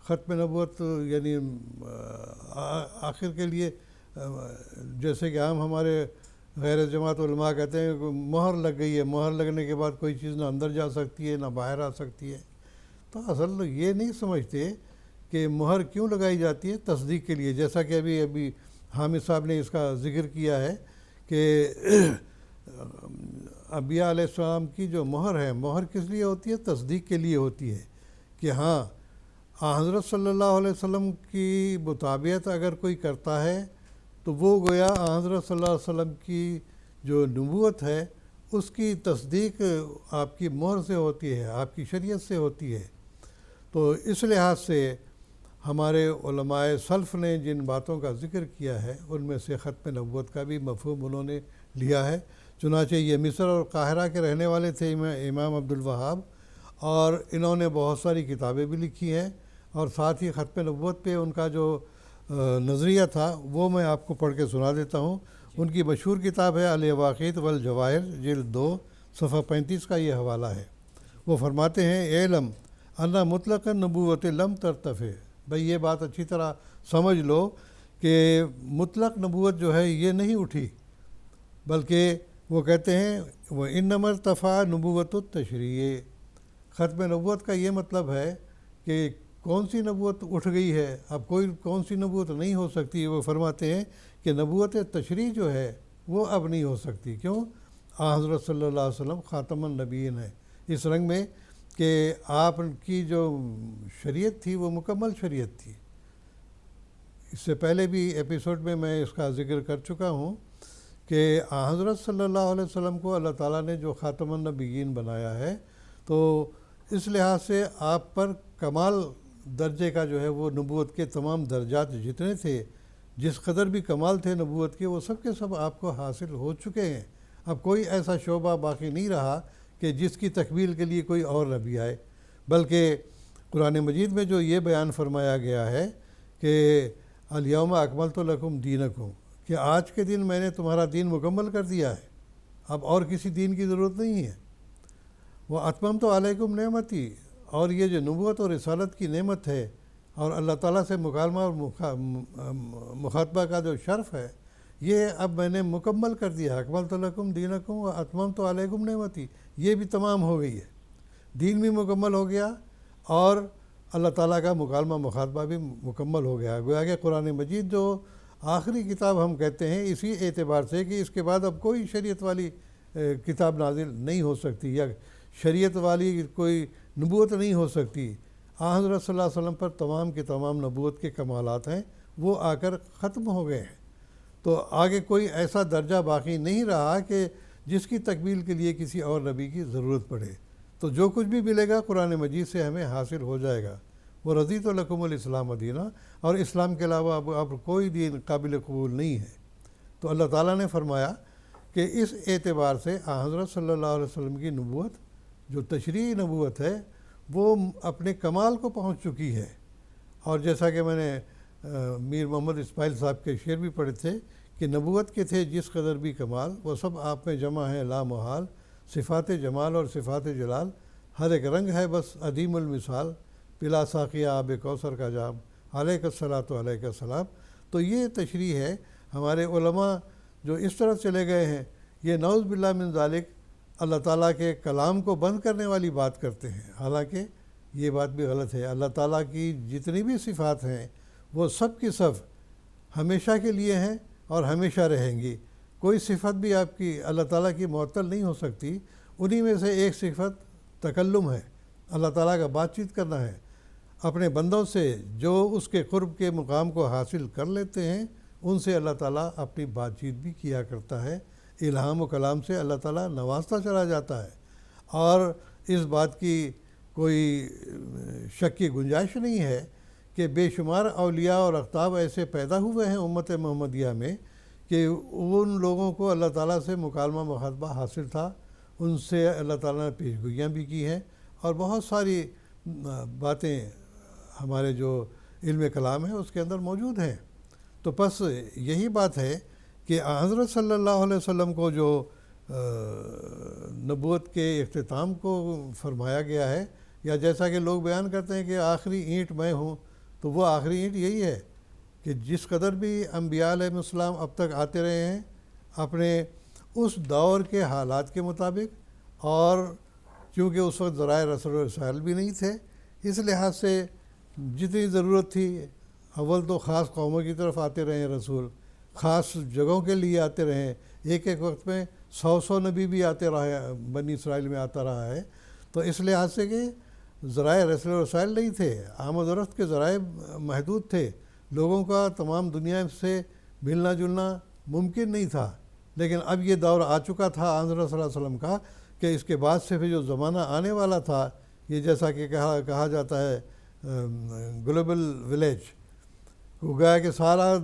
ختم نبوت یعنی آخر کے لیے، جیسے کہ ہمارے غیر جماعت علماء کہتے ہیں کہ مہر لگ گئی ہے، مہر لگنے کے بعد کوئی چیز نہ اندر جا سکتی ہے نہ باہر آ سکتی ہے۔ تو اصل یہ نہیں سمجھتے کہ مہر کیوں لگائی جاتی ہے، تصدیق کے لیے، جیسا کہ ابھی حامد صاحب نے اس کا ذکر کیا ہے کہ انبیاء علیہ السلام کی جو مہر ہے، مہر کس لیے ہوتی ہے؟ تصدیق کے لیے ہوتی ہے کہ ہاں حضرت صلی اللہ علیہ وسلم کی مطابقت اگر کوئی کرتا ہے تو وہ گویا حضرت صلی اللہ علیہ وسلم کی جو نبوت ہے اس کی تصدیق آپ کی مہر سے ہوتی ہے، آپ کی شریعت سے ہوتی ہے۔ تو اس لحاظ سے ہمارے علماء سلف نے جن باتوں کا ذکر کیا ہے ان میں سے ختم نبوت کا بھی مفہوم انہوں نے لیا ہے۔ چنانچہ یہ مصر اور قاہرہ کے رہنے والے تھے امام عبد الوہاب، اور انہوں نے بہت ساری کتابیں بھی لکھی ہیں، اور ساتھ ہی ختم نبوت پہ ان کا جو نظریہ تھا وہ میں آپ کو پڑھ کے سنا دیتا ہوں۔ ان کی مشہور کتاب ہے الیواقیت والجواہر، جلد 2، صفحہ 35 کا یہ حوالہ ہے۔ وہ فرماتے ہیں اعلم ان مطلق نبوت لم ترتفع، بھئی یہ بات اچھی طرح سمجھ لو کہ مطلق نبوت جو ہے یہ نہیں اٹھی، بلکہ وہ کہتے ہیں وہ انما ارتفع نبوت التشریع۔ ختم نبوت کا یہ مطلب ہے کہ کون سی نبوت اٹھ گئی ہے، اب کوئی کون سی نبوت نہیں ہو سکتی۔ وہ فرماتے ہیں کہ نبوت تشریع جو ہے وہ اب نہیں ہو سکتی۔ کیوں؟ حضرت صلی اللہ علیہ وسلم خاتم النبیین ہے، اس رنگ میں کہ آپ کی جو شریعت تھی وہ مکمل شریعت تھی۔ اس سے پہلے بھی ایپیسوڈ میں اس کا ذکر کر چکا ہوں کہ حضرت صلی اللہ علیہ وسلم کو اللہ تعالیٰ نے جو خاتم النبیین بنایا ہے، تو اس لحاظ سے آپ پر کمال درجے کا جو ہے وہ نبوت کے تمام درجات جتنے تھے، جس قدر بھی کمال تھے نبوت کے، وہ سب کے سب آپ کو حاصل ہو چکے ہیں۔ اب کوئی ایسا شعبہ باقی نہیں رہا کہ جس کی تکمیل کے لیے کوئی اور نبی آئے، بلکہ قرآن مجید میں جو یہ بیان فرمایا گیا ہے کہ الیوم اکملت لکم دینکم، کہ آج کے دن میں نے تمہارا دین مکمل کر دیا ہے، اب اور کسی دین کی ضرورت نہیں ہے۔ وہ اتممت علیکم نعمتی، اور یہ جو نبوت اور رسالت کی نعمت ہے اور اللہ تعالیٰ سے مکالمہ اور مخاطبہ کا جو شرف ہے، یہ اب میں نے مکمل کر دیا۔ اکملت لکم دینکم و اتممت علیکم نعمتی، یہ بھی تمام ہو گئی ہے، دین بھی مکمل ہو گیا اور اللہ تعالیٰ کا مکالمہ مخاطبہ بھی مکمل ہو گیا۔ گویا کہ قرآن مجید جو آخری کتاب ہم کہتے ہیں اسی اعتبار سے کہ اس کے بعد اب کوئی شریعت والی کتاب نازل نہیں ہو سکتی یا شریعت والی کوئی نبوت نہیں ہو سکتی۔ حضرت صلی اللہ علیہ وسلم پر تمام کے تمام نبوت کے کمالات ہیں، وہ آ کر ختم ہو گئے ہیں، تو آگے کوئی ایسا درجہ باقی نہیں رہا کہ جس کی تکمیل کے لیے کسی اور نبی کی ضرورت پڑے۔ تو جو کچھ بھی ملے گا قرآن مجید سے ہمیں حاصل ہو جائے گا۔ وہ رضیت لکم الاسلام دینہ، اور اسلام کے علاوہ اب کوئی دین قابل قبول نہیں ہے۔ تو اللہ تعالیٰ نے فرمایا کہ اس اعتبار سے حضرت صلی اللہ علیہ وسلم کی نبوت جو تشریعی نبوت ہے وہ اپنے کمال کو پہنچ چکی ہے۔ اور جیسا کہ میں نے میر محمد اسماعیل صاحب کے شعر بھی پڑھے تھے کہ نبوت کے تھے جس قدر بھی کمال، وہ سب آپ میں جمع ہے لامحال، صفات جمال اور صفات جلال، ہر ایک رنگ ہے بس عدیم المثال، پلا ساقیہ آب کوثر کا جام، علیک الصلاۃ و علیک السلام۔ تو یہ تشریح ہے۔ ہمارے علماء جو اس طرح چلے گئے ہیں، یہ نعوذ باللہ من ذالک اللہ تعالیٰ کے کلام کو بند کرنے والی بات کرتے ہیں، حالانکہ یہ بات بھی غلط ہے۔ اللہ تعالیٰ کی جتنی بھی صفات ہیں وہ سب کی سب ہمیشہ کے لیے ہیں اور ہمیشہ رہیں گی۔ کوئی صفت بھی آپ کی اللہ تعالیٰ کی معطل نہیں ہو سکتی۔ انہی میں سے ایک صفت تکلم ہے، اللہ تعالیٰ کا بات چیت کرنا ہے اپنے بندوں سے، جو اس کے قرب کے مقام کو حاصل کر لیتے ہیں ان سے اللہ تعالیٰ اپنی بات چیت بھی کیا کرتا ہے۔ الہام و کلام سے اللہ تعالیٰ نوازتا چلا جاتا ہے، اور اس بات کی کوئی شک کی گنجائش نہیں ہے کہ بے شمار اولیاء اور اقطاب ایسے پیدا ہوئے ہیں امت محمدیہ میں کہ ان لوگوں کو اللہ تعالیٰ سے مکالمہ مخاطبہ حاصل تھا، ان سے اللہ تعالیٰ نے پیش گوئیاں بھی کی ہیں، اور بہت ساری باتیں ہمارے جو علم کلام ہے اس کے اندر موجود ہیں۔ تو بس یہی بات ہے کہ حضرت صلی اللہ علیہ وسلم کو جو نبوت کے اختتام کو فرمایا گیا ہے، یا جیسا کہ لوگ بیان کرتے ہیں کہ آخری اینٹ میں ہوں، تو وہ آخری اینٹ یہی ہے کہ جس قدر بھی انبیاء علیہ السلام اب تک آتے رہے ہیں اپنے اس دور کے حالات کے مطابق، اور چونکہ اس وقت ذرائع رسل و رسائل بھی نہیں تھے، اس لحاظ سے جتنی ضرورت تھی اول تو خاص قوموں کی طرف آتے رہے رسول، خاص جگہوں کے لیے آتے رہے، ایک وقت میں 100 نبی بھی آتے رہے، بنی اسرائیل میں آتا رہا ہے۔ تو اس لحاظ سے کہ ذرائع رسل و رسائل نہیں تھے، آمد و رفت کے ذرائع محدود تھے، لوگوں کا تمام دنیا سے ملنا جلنا ممکن نہیں تھا، لیکن اب یہ دور آ چکا تھا حضرت صلی اللہ علیہ وسلم کا کہ اس کے بعد سے پھر جو زمانہ آنے والا تھا، یہ جیسا کہ کہا جاتا ہے گلوبل ولیج، وہ گیا کہ سارا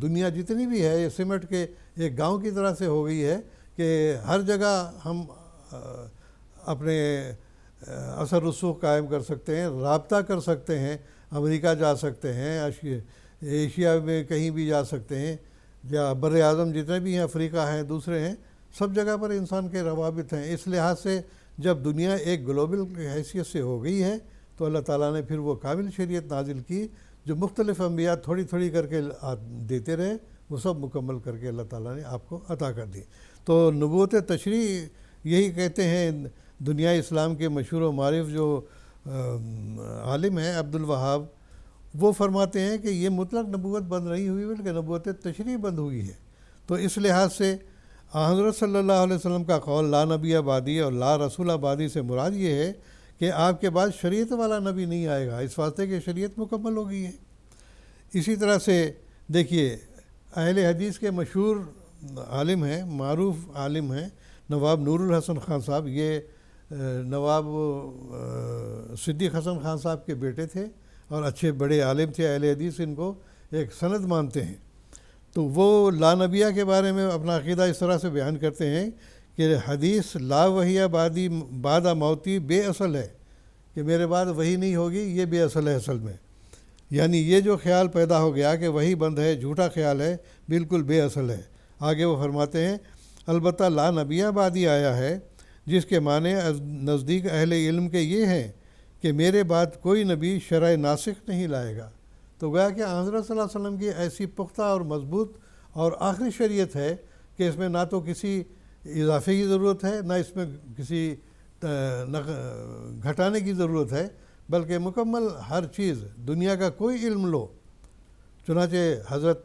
دنیا جتنی بھی ہے یہ سمٹ کے ایک گاؤں کی طرح سے ہو گئی ہے کہ ہر جگہ ہم اپنے اثر رسوخ قائم کر سکتے ہیں، رابطہ کر سکتے ہیں، امریکہ جا سکتے ہیں، ایشیا میں کہیں بھی جا سکتے ہیں، یا بر اعظم جتنے بھی ہیں، افریقہ ہیں، دوسرے ہیں، سب جگہ پر انسان کے روابط ہیں۔ اس لحاظ سے جب دنیا ایک گلوبل حیثیت سے ہو گئی ہے تو اللہ تعالیٰ نے پھر وہ کامل شریعت نازل کی جو مختلف انبیاء تھوڑی تھوڑی کر کے دیتے رہے، وہ سب مکمل کر کے اللہ تعالیٰ نے آپ کو عطا کر دی۔ تو نبوت تشریع یہی کہتے ہیں دنیا اسلام کے مشہور و معروف جو عالم ہیں عبد الوہاب، وہ فرماتے ہیں کہ یہ مطلق نبوت بند نہیں ہوئی بلکہ نبوت تشریع بند ہوئی ہے۔ تو اس لحاظ سے حضرت صلی اللہ علیہ وسلم کا قول لا نبی بعدی اور لا رسول بعدی سے مراد یہ ہے کہ آپ کے بعد شریعت والا نبی نہیں آئے گا، اس واسطے کہ شریعت مکمل ہو گئی ہے۔ اسی طرح سے دیکھیے اہل حدیث کے مشہور عالم ہیں، معروف عالم ہیں نواب نور الحسن خان صاحب، یہ نواب صدیق حسن خان صاحب کے بیٹے تھے اور اچھے بڑے عالم تھے، اہل حدیث ان کو ایک سند مانتے ہیں۔ تو وہ لا نبیہ کے بارے میں اپنا عقیدہ اس طرح سے بیان کرتے ہیں کہ حدیث لا وحی بعد موتی بے اصل ہے، کہ میرے بعد وہی نہیں ہوگی، یہ بے اصل ہے اصل میں. یعنی یہ جو خیال پیدا ہو گیا کہ وہی بند ہے، جھوٹا خیال ہے، بالکل بے اصل ہے. آگے وہ فرماتے ہیں البتہ لا نبی بعدی آیا ہے جس کے معنی نزدیک اہل علم کے یہ ہیں کہ میرے بعد کوئی نبی شرع ناسخ نہیں لائے گا. تو گویا کہ حضرت صلی اللہ علیہ وسلم کی ایسی پختہ اور مضبوط اور آخری شریعت ہے کہ اس میں نہ تو کسی اضافے کی ضرورت ہے، نہ اس میں کسی گھٹانے کی ضرورت ہے، بلکہ مکمل ہر چیز دنیا کا کوئی علم لو. چنانچہ حضرت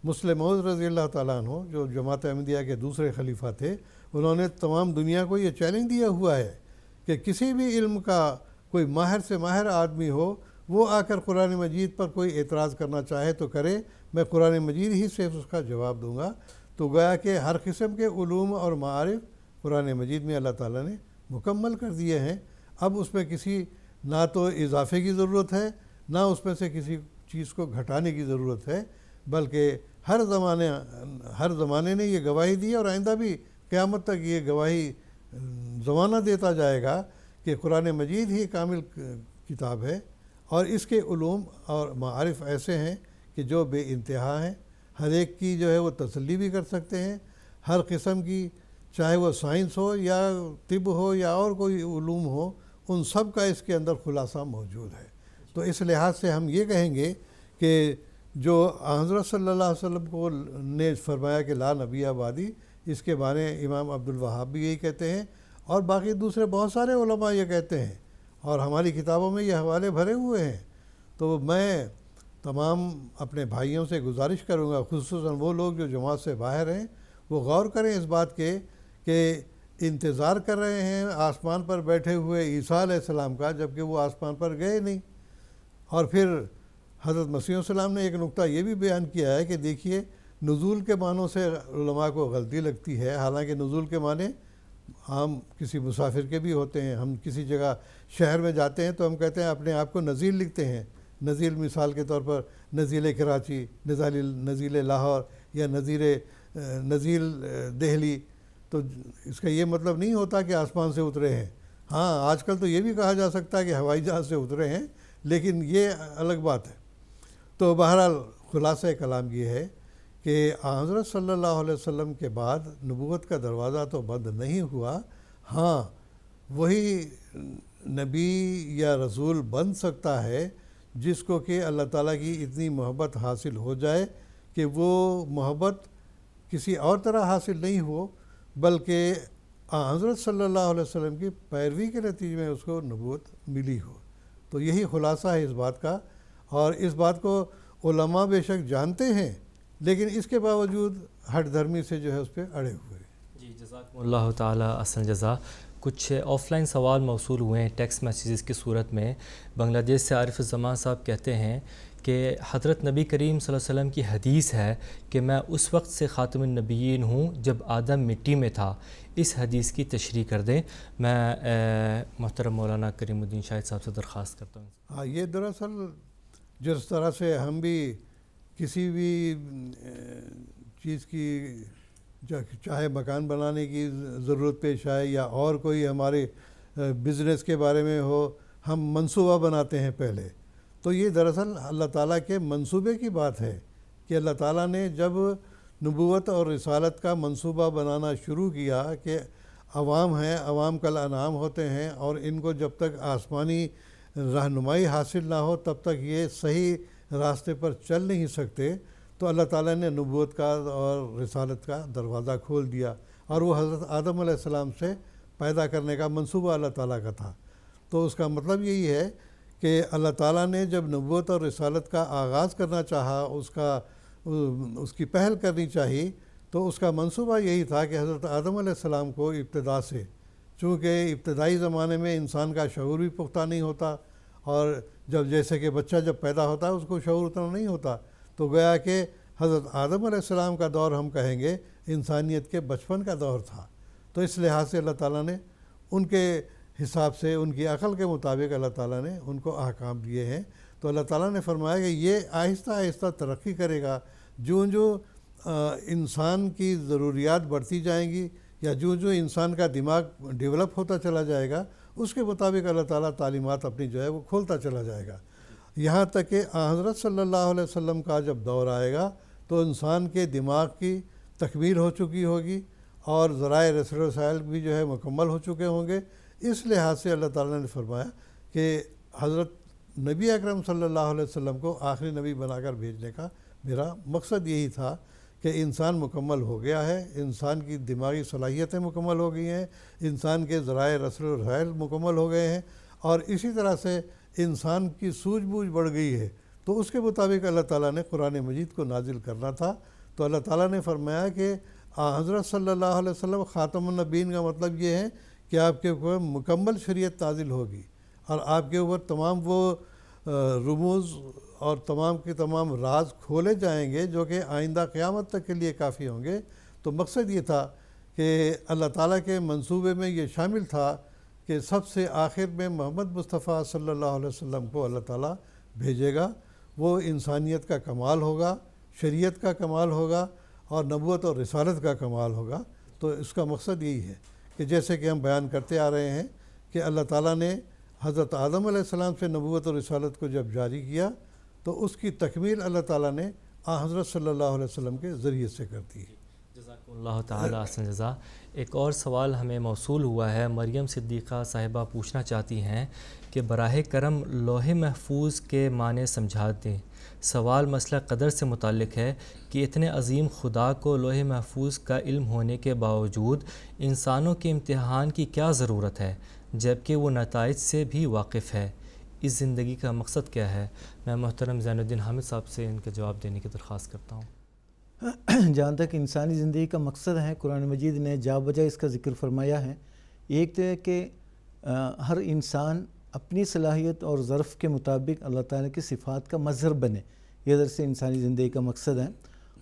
مسلم موعود رضی اللہ تعالیٰ عنہ جو جماعت احمدیہ کے دوسرے خلیفہ تھے، انہوں نے تمام دنیا کو یہ چیلنج دیا ہوا ہے کہ کسی بھی علم کا کوئی ماہر سے ماہر آدمی ہو، وہ آ کر قرآن مجید پر کوئی اعتراض کرنا چاہے تو کرے، میں قرآن مجید ہی سے اس کا جواب دوں گا. تو گویا کہ ہر قسم کے علوم اور معارف قرآن مجید میں اللہ تعالیٰ نے مکمل کر دیے ہیں. اب اس میں کسی نہ تو اضافے کی ضرورت ہے، نہ اس میں سے کسی چیز کو گھٹانے کی ضرورت ہے، بلکہ ہر زمانے نے یہ گواہی دی اور آئندہ بھی قیامت تک یہ گواہی زمانہ دیتا جائے گا کہ قرآن مجید ہی کامل کتاب ہے، اور اس کے علوم اور معارف ایسے ہیں کہ جو بے انتہا ہیں. ہر ایک کی جو ہے وہ تسلی بھی کر سکتے ہیں، ہر قسم کی، چاہے وہ سائنس ہو یا طب ہو یا اور کوئی علوم ہو، ان سب کا اس کے اندر خلاصہ موجود ہے. تو اس لحاظ سے ہم یہ کہیں گے کہ جو حضرت صلی اللہ علیہ وسلم کو نے فرمایا کہ لا نبی بعدی، اس کے بارے امام عبدالوہاب بھی یہی کہتے ہیں، اور باقی دوسرے بہت سارے علماء یہ کہتے ہیں، اور ہماری کتابوں میں یہ حوالے بھرے ہوئے ہیں. تو میں تمام اپنے بھائیوں سے گزارش کروں گا، خصوصاً وہ لوگ جو جماعت سے باہر ہیں، وہ غور کریں اس بات کے کہ انتظار کر رہے ہیں آسمان پر بیٹھے ہوئے عیسیٰ علیہ السلام کا، جبکہ وہ آسمان پر گئے نہیں. اور پھر حضرت مسیح السلام نے ایک نقطہ یہ بھی بیان کیا ہے کہ دیکھیے نزول کے معنوں سے علماء کو غلطی لگتی ہے، حالانکہ نزول کے معنی عام کسی مسافر کے بھی ہوتے ہیں. ہم کسی جگہ شہر میں جاتے ہیں تو ہم کہتے ہیں اپنے آپ کو نزیل لکھتے ہیں. نزیل مثال کے طور پر نزیل کراچی، نزیل لاہور یا نزیل دہلی. تو اس کا یہ مطلب نہیں ہوتا کہ آسمان سے اترے ہیں. ہاں آج کل تو یہ بھی کہا جا سکتا ہے کہ ہوائی جہاز سے اترے ہیں، لیکن یہ الگ بات ہے. تو بہرحال خلاصہ کلام یہ ہے کہ حضرت صلی اللہ علیہ وسلم کے بعد نبوت کا دروازہ تو بند نہیں ہوا. ہاں وہی نبی یا رسول بن سکتا ہے جس کو کہ اللہ تعالیٰ کی اتنی محبت حاصل ہو جائے کہ وہ محبت کسی اور طرح حاصل نہیں ہو، بلکہ حضرت صلی اللہ علیہ وسلم کی پیروی کے نتیجے میں اس کو نبوت ملی ہو. تو یہی خلاصہ ہے اس بات کا، اور اس بات کو علماء بے شک جانتے ہیں، لیکن اس کے باوجود ہٹ دھرمی سے جو ہے اس پہ اڑے ہوئے. جی جزاکم اللہ تعالیٰ احسن جزا. کچھ آف لائن سوال موصول ہوئے ہیں ٹیکسٹ میسیجز کی صورت میں. بنگلہ دیش سے عارف الزمان صاحب کہتے ہیں کہ حضرت نبی کریم صلی اللہ علیہ وسلم کی حدیث ہے کہ میں اس وقت سے خاتم النبیین ہوں جب آدم مٹی میں تھا. اس حدیث کی تشریح کر دیں. میں محترم مولانا کریم الدین شاہد صاحب سے درخواست کرتا ہوں. ہاں یہ دراصل جس طرح سے ہم بھی کسی بھی چیز کی چاہے مکان بنانے کی ضرورت پیش آئے یا اور کوئی ہمارے بزنس کے بارے میں ہو، ہم منصوبہ بناتے ہیں پہلے. تو یہ دراصل اللہ تعالیٰ کے منصوبے کی بات ہے کہ اللہ تعالیٰ نے جب نبوت اور رسالت کا منصوبہ بنانا شروع کیا کہ عوام ہیں، عوام کل انعام ہوتے ہیں، اور ان کو جب تک آسمانی رہنمائی حاصل نہ ہو تب تک یہ صحیح راستے پر چل نہیں سکتے. تو اللہ تعالیٰ نے نبوت کا اور رسالت کا دروازہ کھول دیا، اور وہ حضرت آدم علیہ السلام سے پیدا کرنے کا منصوبہ اللہ تعالیٰ کا تھا. تو اس کا مطلب یہی ہے کہ اللہ تعالیٰ نے جب نبوت اور رسالت کا آغاز کرنا چاہا، اس کی پہل کرنی چاہی، تو اس کا منصوبہ یہی تھا کہ حضرت آدم علیہ السلام کو ابتدا سے، چونکہ ابتدائی زمانے میں انسان کا شعور بھی پختہ نہیں ہوتا، اور جیسے کہ بچہ جب پیدا ہوتا ہے اس کو شعور اتنا نہیں ہوتا، تو گویا کہ حضرت آدم علیہ السلام کا دور ہم کہیں گے انسانیت کے بچپن کا دور تھا. تو اس لحاظ سے اللہ تعالیٰ نے ان کے حساب سے، ان کی عقل کے مطابق اللہ تعالیٰ نے ان کو احکام دیے ہیں. تو اللہ تعالیٰ نے فرمایا کہ یہ آہستہ آہستہ ترقی کرے گا. جو انسان کی ضروریات بڑھتی جائیں گی، یا جو جو انسان کا دماغ ڈیولپ ہوتا چلا جائے گا اس کے مطابق اللہ تعالیٰ تعلیمات اپنی جو ہے وہ کھولتا چلا جائے گا، یہاں تک کہ حضرت صلی اللہ علیہ وسلم کا جب دور آئے گا تو انسان کے دماغ کی تکمیل ہو چکی ہوگی اور ذرائع رسل و رسائل بھی جو ہے مکمل ہو چکے ہوں گے۔ اس لحاظ سے اللہ تعالیٰ نے فرمایا کہ حضرت نبی اکرم صلی اللہ علیہ وسلم کو آخری نبی بنا کر بھیجنے کا میرا مقصد یہی تھا کہ انسان مکمل ہو گیا ہے، انسان کی دماغی صلاحیتیں مکمل ہو گئی ہیں، انسان کے ذرائع رسل و رسائل مکمل ہو گئے ہیں، اور اسی طرح سے انسان کی سوجھ بوجھ بڑھ گئی ہے، تو اس کے مطابق اللہ تعالیٰ نے قرآن مجید کو نازل کرنا تھا۔ تو اللہ تعالیٰ نے فرمایا کہ حضرت صلی اللہ علیہ وسلم خاتم النبیین کا مطلب یہ ہے کہ آپ کے اوپر مکمل شریعت نازل ہوگی اور آپ کے اوپر تمام وہ رموز اور تمام کے تمام راز کھولے جائیں گے جو کہ آئندہ قیامت تک کے لیے کافی ہوں گے۔ تو مقصد یہ تھا کہ اللہ تعالیٰ کے منصوبے میں یہ شامل تھا کہ سب سے آخر میں محمد مصطفیٰ صلی اللہ علیہ وسلم کو اللہ تعالیٰ بھیجے گا، وہ انسانیت کا کمال ہوگا، شریعت کا کمال ہوگا اور نبوت اور رسالت کا کمال ہوگا۔ تو اس کا مقصد یہی ہے کہ جیسے کہ ہم بیان کرتے آ رہے ہیں کہ اللہ تعالیٰ نے حضرت آدم علیہ السلام سے نبوت اور رسالت کو جب جاری کیا تو اس کی تکمیل اللہ تعالیٰ نے حضرت صلی اللہ علیہ وسلم کے ذریعے سے کر دی۔ جزاکم اللہ تعالیٰ احسن جزا۔ ایک اور سوال ہمیں موصول ہوا ہے، مریم صدیقہ صاحبہ پوچھنا چاہتی ہیں کہ براہ کرم لوح محفوظ کے معنی سمجھا دیں۔ سوال مسئلہ قدر سے متعلق ہے کہ اتنے عظیم خدا کو لوح محفوظ کا علم ہونے کے باوجود انسانوں کے امتحان کی کیا ضرورت ہے جبکہ وہ نتائج سے بھی واقف ہے؟ اس زندگی کا مقصد کیا ہے؟ میں محترم زین الدین حامد صاحب سے ان کا جواب دینے کی درخواست کرتا ہوں۔ جہاں تک انسانی زندگی کا مقصد ہے، قرآن مجید نے جا بجا اس کا ذکر فرمایا ہے۔ ایک تو ہے کہ ہر انسان اپنی صلاحیت اور ظرف کے مطابق اللہ تعالیٰ کی صفات کا مظہر بنے، یہ دراصل انسانی زندگی کا مقصد ہے۔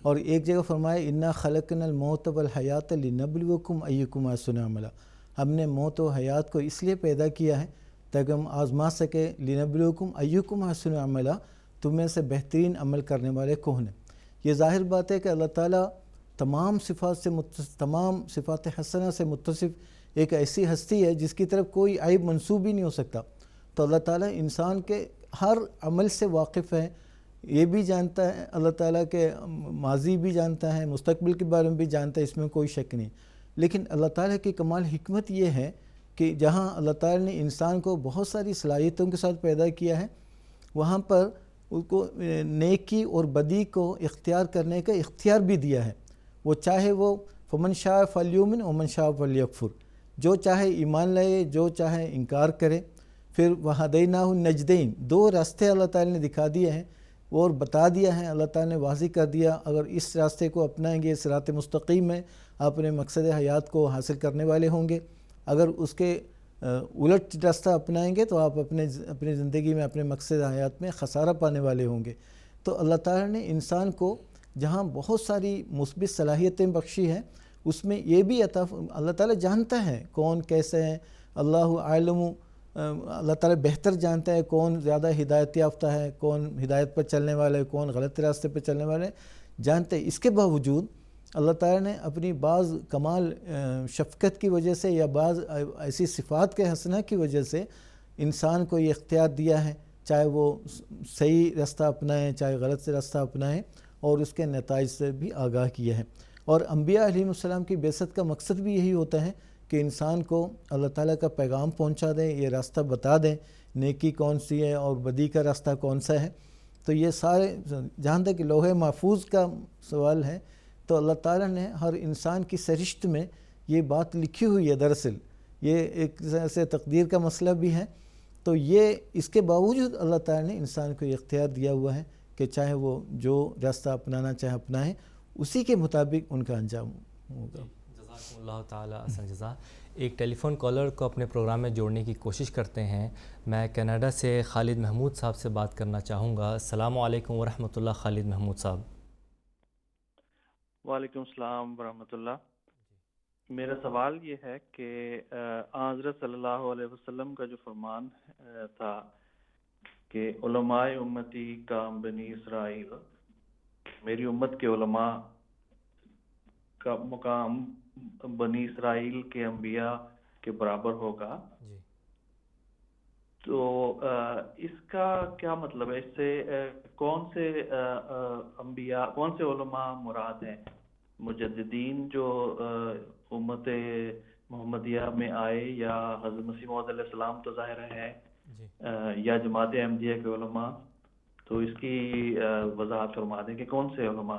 اور ایک جگہ فرمایا انا خلقنا الموت والحیات لنبلوکم ایکم احسن عملا، ہم نے موت و حیات کو اس لیے پیدا کیا ہے تاکہ ہم آزما سکے، لنبلوکم ایکم احسن عملا، تم میں سے بہترین عمل کرنے والے کون ہیں۔ یہ ظاہر بات ہے کہ اللہ تعالیٰ تمام صفات حسنہ سے متصف ایک ایسی ہستی ہے جس کی طرف کوئی عیب منسوب ہی نہیں ہو سکتا۔ تو اللہ تعالیٰ انسان کے ہر عمل سے واقف ہے، یہ بھی جانتا ہے، اللہ تعالیٰ کے ماضی بھی جانتا ہے، مستقبل کے بارے میں بھی جانتا ہے، اس میں کوئی شک نہیں۔ لیکن اللہ تعالیٰ کی کمال حکمت یہ ہے کہ جہاں اللہ تعالیٰ نے انسان کو بہت ساری صلاحیتوں کے ساتھ پیدا کیا ہے، وہاں پر اس کو نیکی اور بدی کو اختیار کرنے کا اختیار بھی دیا ہے۔ وہ چاہے وہ فمن شاء فلیؤمن ومن شاء فلیکفر، جو چاہے ایمان لائے، جو چاہے انکار کرے۔ پھر وہدیناہ النجدین، دو راستے اللہ تعالیٰ نے دکھا دیے ہیں اور بتا دیا ہے، اللہ تعالیٰ نے واضح کر دیا، اگر اس راستے کو اپنائیں گے، صراط مستقیم میں آپ اپنے مقصد حیات کو حاصل کرنے والے ہوں گے، اگر اس کے الٹ راستہ اپنائیں گے تو آپ اپنی زندگی میں اپنے مقصد حیات میں خسارہ پانے والے ہوں گے۔ تو اللہ تعالیٰ نے انسان کو جہاں بہت ساری مثبت صلاحیتیں بخشی ہیں، اس میں یہ بھی اللہ تعالیٰ جانتا ہے کون کیسے ہیں، اللہ عالم، اللہ تعالیٰ بہتر جانتا ہے کون زیادہ ہدایت یافتہ ہے، کون ہدایت پر چلنے والا ہے، کون غلط راستے پر چلنے والے جانتے ہیں۔ اس کے باوجود اللہ تعالیٰ نے اپنی بعض کمال شفقت کی وجہ سے یا بعض ایسی صفات کے حسنہ کی وجہ سے انسان کو یہ اختیار دیا ہے، چاہے وہ صحیح راستہ اپنائیں چاہے غلط سے راستہ اپنائیں، اور اس کے نتائج سے بھی آگاہ کیا ہے۔ اور انبیاء علیہ السلام کی بعثت کا مقصد بھی یہی ہوتا ہے کہ انسان کو اللہ تعالیٰ کا پیغام پہنچا دیں، یہ راستہ بتا دیں، نیکی کون سی ہے اور بدی کا راستہ کون سا ہے۔ تو یہ سارے، جہاں تک لوح محفوظ کا سوال ہے، تو اللہ تعالیٰ نے ہر انسان کی سرشت میں یہ بات لکھی ہوئی ہے۔ دراصل یہ ایک طرح سے تقدیر کا مسئلہ بھی ہے۔ تو یہ اس کے باوجود اللہ تعالیٰ نے انسان کو یہ اختیار دیا ہوا ہے کہ چاہے وہ جو راستہ اپنانا چاہے اپنائیں، اسی کے مطابق ان کا انجام ہوگا۔ جزاکم اللہ تعالیٰ احسن جزا۔ ایک ٹیلی فون کالر کو اپنے پروگرام میں جوڑنے کی کوشش کرتے ہیں۔ میں کینیڈا سے خالد محمود صاحب سے بات کرنا چاہوں گا۔ السلام علیکم ورحمۃ اللہ خالد محمود صاحب۔ وعلیکم السلام ورحمۃ اللہ۔ میرا سوال یہ ہے کہ حضرت صلی اللہ علیہ وسلم کا جو فرمان تھا کہ علماء امتی کا بنی اسرائیل، میری امت کے علماء کا مقام بنی اسرائیل کے انبیاء کے برابر ہوگا، جی تو اس کا کیا مطلب ہے؟ اس سے کون سے انبیاء، کون سے علماء مراد ہیں؟ مجددین جو امت محمدیہ میں آئے، یا حضرت مسیح موعود علیہ السلام تو ظاہر ہے، جی یا جماعت احمدیہ کے علماء؟ تو اس کی وضاحت فرما دیں کہ کون سے علماء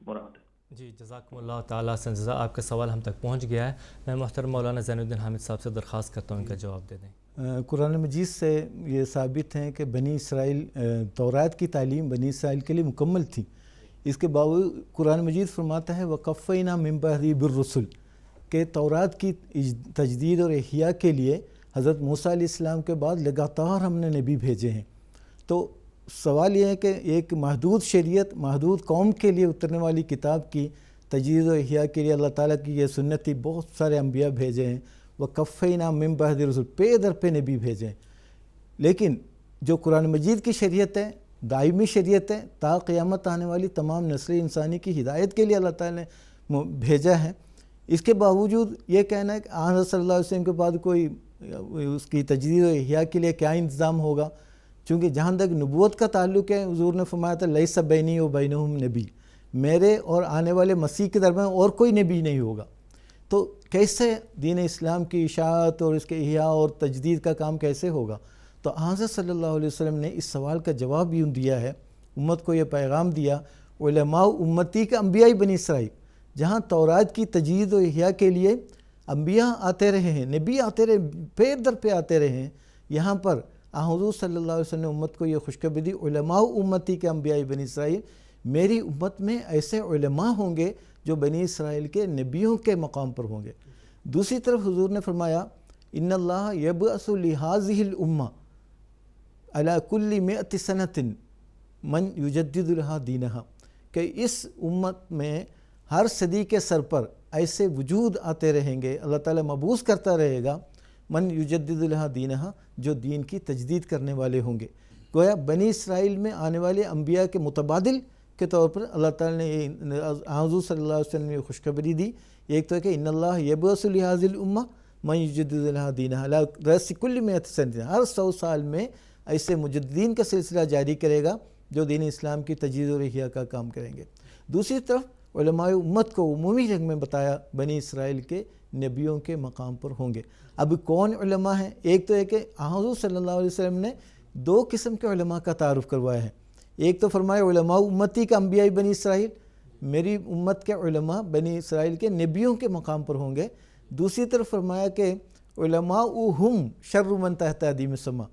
مراد ہیں۔ جی جزاکم اللہ تعالیٰ سے جزا، آپ کا سوال ہم تک پہنچ گیا ہے۔ میں محترم مولانا زین الدین حامد صاحب سے درخواست کرتا ہوں ان کا جواب دے دیں۔ قرآن مجید سے یہ ثابت ہے کہ بنی اسرائیل، تورات کی تعلیم بنی اسرائیل کے لیے مکمل تھی۔ اس کے باوجود قرآن مجید فرماتا ہے وَقَفَّيْنَا مِن بَعْدِهِ بِالرُّسُلِ، کہ تورات کی تجدید اور احیاء کے لیے حضرت موسیٰ علیہ السلام کے بعد لگاتار ہم نے نبی بھیجے ہیں۔ تو سوال یہ ہے کہ ایک محدود شریعت، محدود قوم کے لیے اترنے والی کتاب کی تجدید و احیاء کے لیے اللہ تعالیٰ کی یہ سنت تھی، بہت سارے انبیاء بھیجے ہیں، وَقَفَّيْنَا مِن بَعْدِ الرُّسُلِ، پے در پہ نبی بھیجے ہیں۔ لیکن جو قرآن مجید کی شریعت ہے، دائمی شریعت ہے، تا قیامت آنے والی تمام نسل انسانی کی ہدایت کے لیے اللہ تعالیٰ نے بھیجا ہے۔ اس کے باوجود یہ کہنا ہے کہ حضرت صلی اللہ علیہ وسلم کے بعد کوئی اس کی تجدید و احیاء کے لیے کیا انتظام ہوگا، چونکہ جہاں تک نبوت کا تعلق ہے، حضور نے فرمایا تھا لیس بینی و بینہم نبی، میرے اور آنے والے مسیح کے درمیان اور کوئی نبی نہیں ہوگا۔ تو کیسے دین اسلام کی اشاعت اور اس کے احیاء اور تجدید کا کام کیسے ہوگا؟ تو حضرت صلی اللہ علیہ وسلم نے اس سوال کا جواب یوں دیا ہے، امت کو یہ پیغام دیا، علماء امتی کا انبیاء بنی اسرائیل، جہاں تورات کی تجدید و احیاء کے لیے انبیاء آتے رہے ہیں، نبی آتے رہے، پیر در پہ آتے رہے ہیں، یہاں پر حضور صلی اللہ علیہ وسلم نے امت کو یہ خوشخبری دی، علماء امتی کے انبیاء بنی اسرائیل، میری امت میں ایسے علماء ہوں گے جو بنی اسرائیل کے نبیوں کے مقام پر ہوں گے۔ دوسری طرف حضور نے فرمایا ان اللہ یبعث لہذہ الامہ علی کل مئۃ سنۃ من یجدد لہا دینہا، کہ اس امت میں ہر صدی کے سر پر ایسے وجود آتے رہیں گے، اللہ تعالیٰ مبعوث کرتا رہے گا، من یجدد لہا دینہا، جو دین کی تجدید کرنے والے ہوں گے۔ گویا بنی اسرائیل میں آنے والے انبیاء کے متبادل کے طور پر اللہ تعالیٰ نے حضور صلی اللہ علیہ وسلم نے خوشخبری دی۔ ایک تو ہے کہ ان اللہ یبعث لہذہ الامہ من یجدد لہا دینہا علی رأس کل مئۃ سنۃ، ہر 100 سال میں ایسے مجددین کا سلسلہ جاری کرے گا جو دین اسلام کی تجدید اور احیاء کا کام کریں گے۔ دوسری طرف علماء امت کو عمومی رنگ میں بتایا بنی اسرائیل کے نبیوں کے مقام پر ہوں گے۔ اب کون علماء ہیں؟ ایک تو ہے کہ حضور صلی اللہ علیہ وسلم نے 2 قسم کے علماء کا تعارف کروایا ہے۔ ایک تو فرمایا علماء امتی کا انبیاء بنی اسرائیل، میری امت کے علماء بنی اسرائیل کے نبیوں کے مقام پر ہوں گے۔ دوسری طرف فرمایا کہ علماء ہم شر من تحت ادیم السما،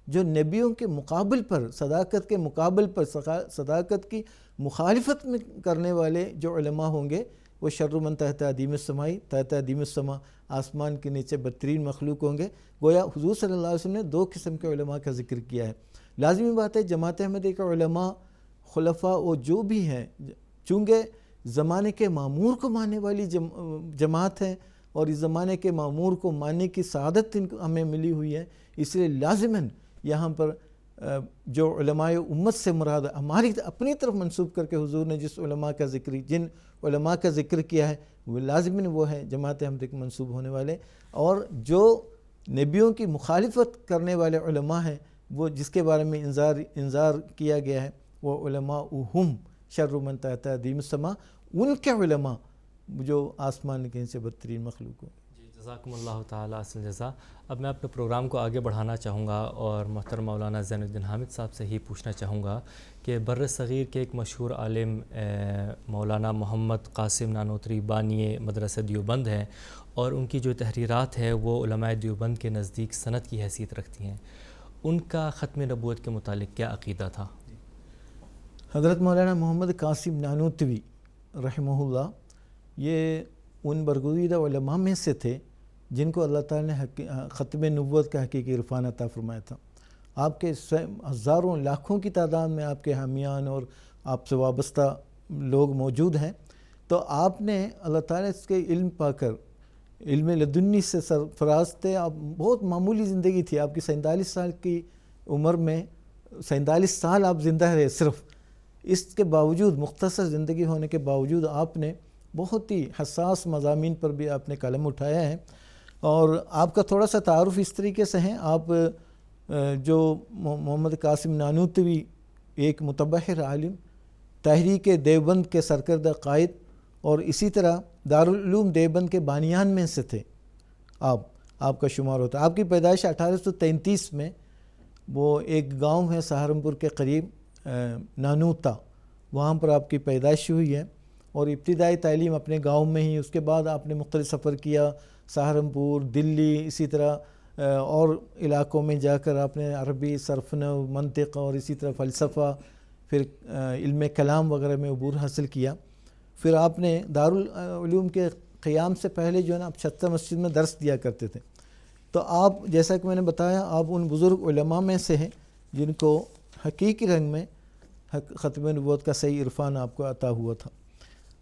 جو نبیوں کے مقابل پر، صداقت کے مقابل پر، صداقت کی مخالفت میں کرنے والے جو علماء ہوں گے وہ شر من تحت ادیم السمائی، تحت ادیم السما، آسمان کے نیچے بدترین مخلوق ہوں گے۔ گویا حضور صلی اللہ علیہ وسلم نے 2 قسم کے علماء کا ذکر کیا ہے۔ لازمی بات ہے جماعت احمدیہ کے علماء، خلفاء و جو بھی ہیں، چونکہ زمانے کے معمور کو ماننے والی جماعت ہے اور اس زمانے کے معمور کو ماننے کی سعادت ہمیں ملی ہوئی ہے، اس لیے لازماً یہاں پر جو علماء امت سے مراد ہماری اپنی طرف منسوب کر کے حضور نے جس علماء کا ذکر، جن علماء کا ذکر کیا ہے وہ لازماً وہ ہیں جماعت احمدیہ کے منسوب ہونے والے، اور جو نبیوں کی مخالفت کرنے والے علماء ہیں وہ جس کے بارے میں انذار کیا گیا ہے وہ علماء ہم شر من تحت ادیم السما، ان کے علماء جو آسمان کے سے بدترین مخلوق ہوں۔ جزاکم اللہ تعالیٰ احسن الجزا۔ اب میں اپنے پروگرام کو آگے بڑھانا چاہوں گا اور محترم مولانا زین الدین حامد صاحب سے ہی پوچھنا چاہوں گا کہ بر صغیر کے ایک مشہور عالم مولانا محمد قاسم نانوتری بانی مدرسہ دیوبند ہیں، اور ان کی جو تحریرات ہے وہ علماء دیوبند کے نزدیک سند کی حیثیت رکھتی ہیں۔ ان کا ختم نبوت کے متعلق کیا عقیدہ تھا؟ حضرت مولانا محمد قاسم نانوتوی رحمہ اللہ یہ ان برگزیدہ علماء میں سے تھے جن کو اللہ تعالیٰ نے ختم نبوت کا حقیقی عرفان عطا فرمایا تھا۔ آپ کے ہزاروں لاکھوں کی تعداد میں آپ کے حامیان اور آپ سے وابستہ لوگ موجود ہیں، تو آپ نے اللہ تعالیٰ اس کے علم پا کر علم لدنی سے سرفراز تھے۔ آپ بہت معمولی زندگی تھی، آپ کی 47 سال کی عمر میں 47 سال آپ زندہ رہے صرف، اس کے باوجود مختصر زندگی ہونے کے باوجود آپ نے بہت ہی حساس مضامین پر بھی آپ نے قلم اٹھایا ہے، اور آپ کا تھوڑا سا تعارف اس طریقے سے ہیں. آپ جو محمد قاسم نانوتوی، ایک متبحر عالم، تحریک دیوبند کے سرکردہ قائد، اور اسی طرح دارالعلوم دیوبند کے بانیان میں سے تھے. آپ کا شمار ہوتا ہے. آپ کی پیدائش 1833 میں وہ ایک گاؤں ہے سہارنپور کے قریب نانوتا، وہاں پر آپ کی پیدائش ہوئی ہے، اور ابتدائی تعلیم اپنے گاؤں میں ہی. اس کے بعد آپ نے مختلف سفر کیا، سہارنپور، دلی، اسی طرح اور علاقوں میں جا کر آپ نے عربی، صرف نحو، منطق اور اسی طرح فلسفہ، پھر علم کلام وغیرہ میں عبور حاصل کیا. پھر آپ نے دارالعلوم کے قیام سے پہلے جو ہے نا آپ چھتہ مسجد میں درس دیا کرتے تھے. تو آپ، جیسا کہ میں نے بتایا، آپ ان بزرگ علماء میں سے ہیں جن کو حقیقی رنگ میں ختم نبوت کا صحیح عرفان آپ کو عطا ہوا تھا.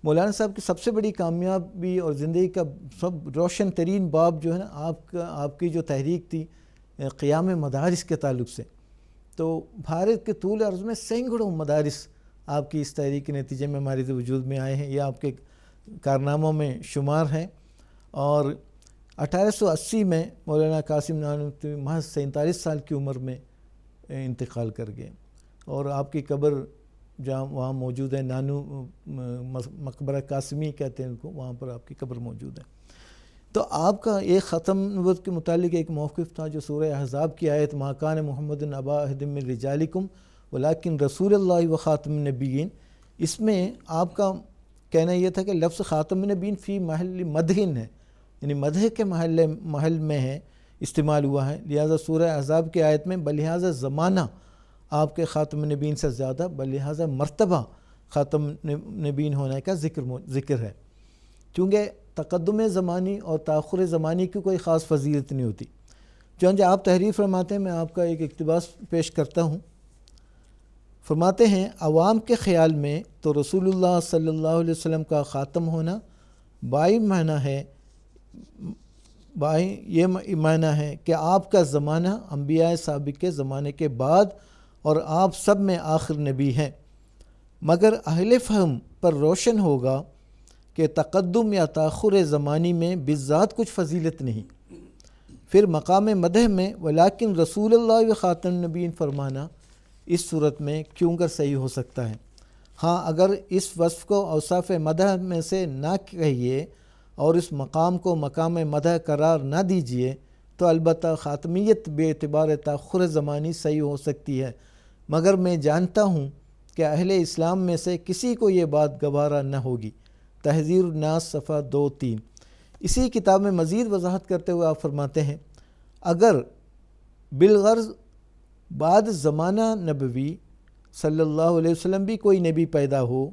مولانا صاحب کی سب سے بڑی کامیابی اور زندگی کا سب روشن ترین باب جو ہے نا آپ کی جو تحریک تھی قیام مدارس کے تعلق سے. تو بھارت کے طول عرض میں سینکڑوں مدارس آپ کی اس تحریک کے نتیجے میں ہمارے وجود میں آئے ہیں. یہ آپ کے کارناموں میں شمار ہیں. اور 1880 میں مولانا قاسم نانوتوی محض 47 سال کی عمر میں انتقال کر گئے، اور آپ کی قبر جہاں وہاں موجود ہے، مقبرہ قاسمی کہتے ہیں ان کو، وہاں پر آپ کی قبر موجود ہے. تو آپ کا ایک ختم نبوت کے متعلق ایک موقف تھا جو سورہ احزاب کی آیت ما کان محمد ابا احد من رجالکم ولکن رسول اللہ و خاتم النبیین، اس میں آپ کا کہنا یہ تھا کہ لفظ خاتم النبیین فی محل مدحن ہے، یعنی مدح کے محل میں ہے، استعمال ہوا ہے. لہذا سورہ احزاب کی آیت میں بلحاظ زمانہ آپ کے خاتم النبیین سے زیادہ بلحاظ مرتبہ خاتم نبیین ہونے کا ذکر ہے. چونکہ تقدم زمانی اور تاخر زمانی کی کوئی خاص فضیلت نہیں ہوتی. چونکہ آپ تحریر فرماتے ہیں، میں آپ کا ایک اقتباس پیش کرتا ہوں. فرماتے ہیں عوام کے خیال میں تو رسول اللہ صلی اللہ علیہ وسلم کا خاتم ہونا بائی یہ معنی ہے کہ آپ کا زمانہ انبیاء سابق کے زمانے کے بعد اور آپ سب میں آخر نبی ہیں، مگر اہل فہم پر روشن ہوگا کہ تقدم یا تاخر زمانی میں بالذات کچھ فضیلت نہیں. پھر مقام مدح میں ولیکن رسول اللہ و خاتم النبیین فرمانا اس صورت میں کیوں کر صحیح ہو سکتا ہے. ہاں اگر اس وصف کو اوصاف مدح میں سے نہ کہیے اور اس مقام کو مقام مدح قرار نہ دیجیے تو البتہ خاتمیت بے اعتبار تاخر زمانی صحیح ہو سکتی ہے، مگر میں جانتا ہوں کہ اہل اسلام میں سے کسی کو یہ بات گوارا نہ ہوگی. تحذیر الناس صفحہ 2-3. اسی کتاب میں مزید وضاحت کرتے ہوئے آپ فرماتے ہیں اگر بالغرض بعد زمانہ نبوی صلی اللہ علیہ وسلم بھی کوئی نبی پیدا ہو،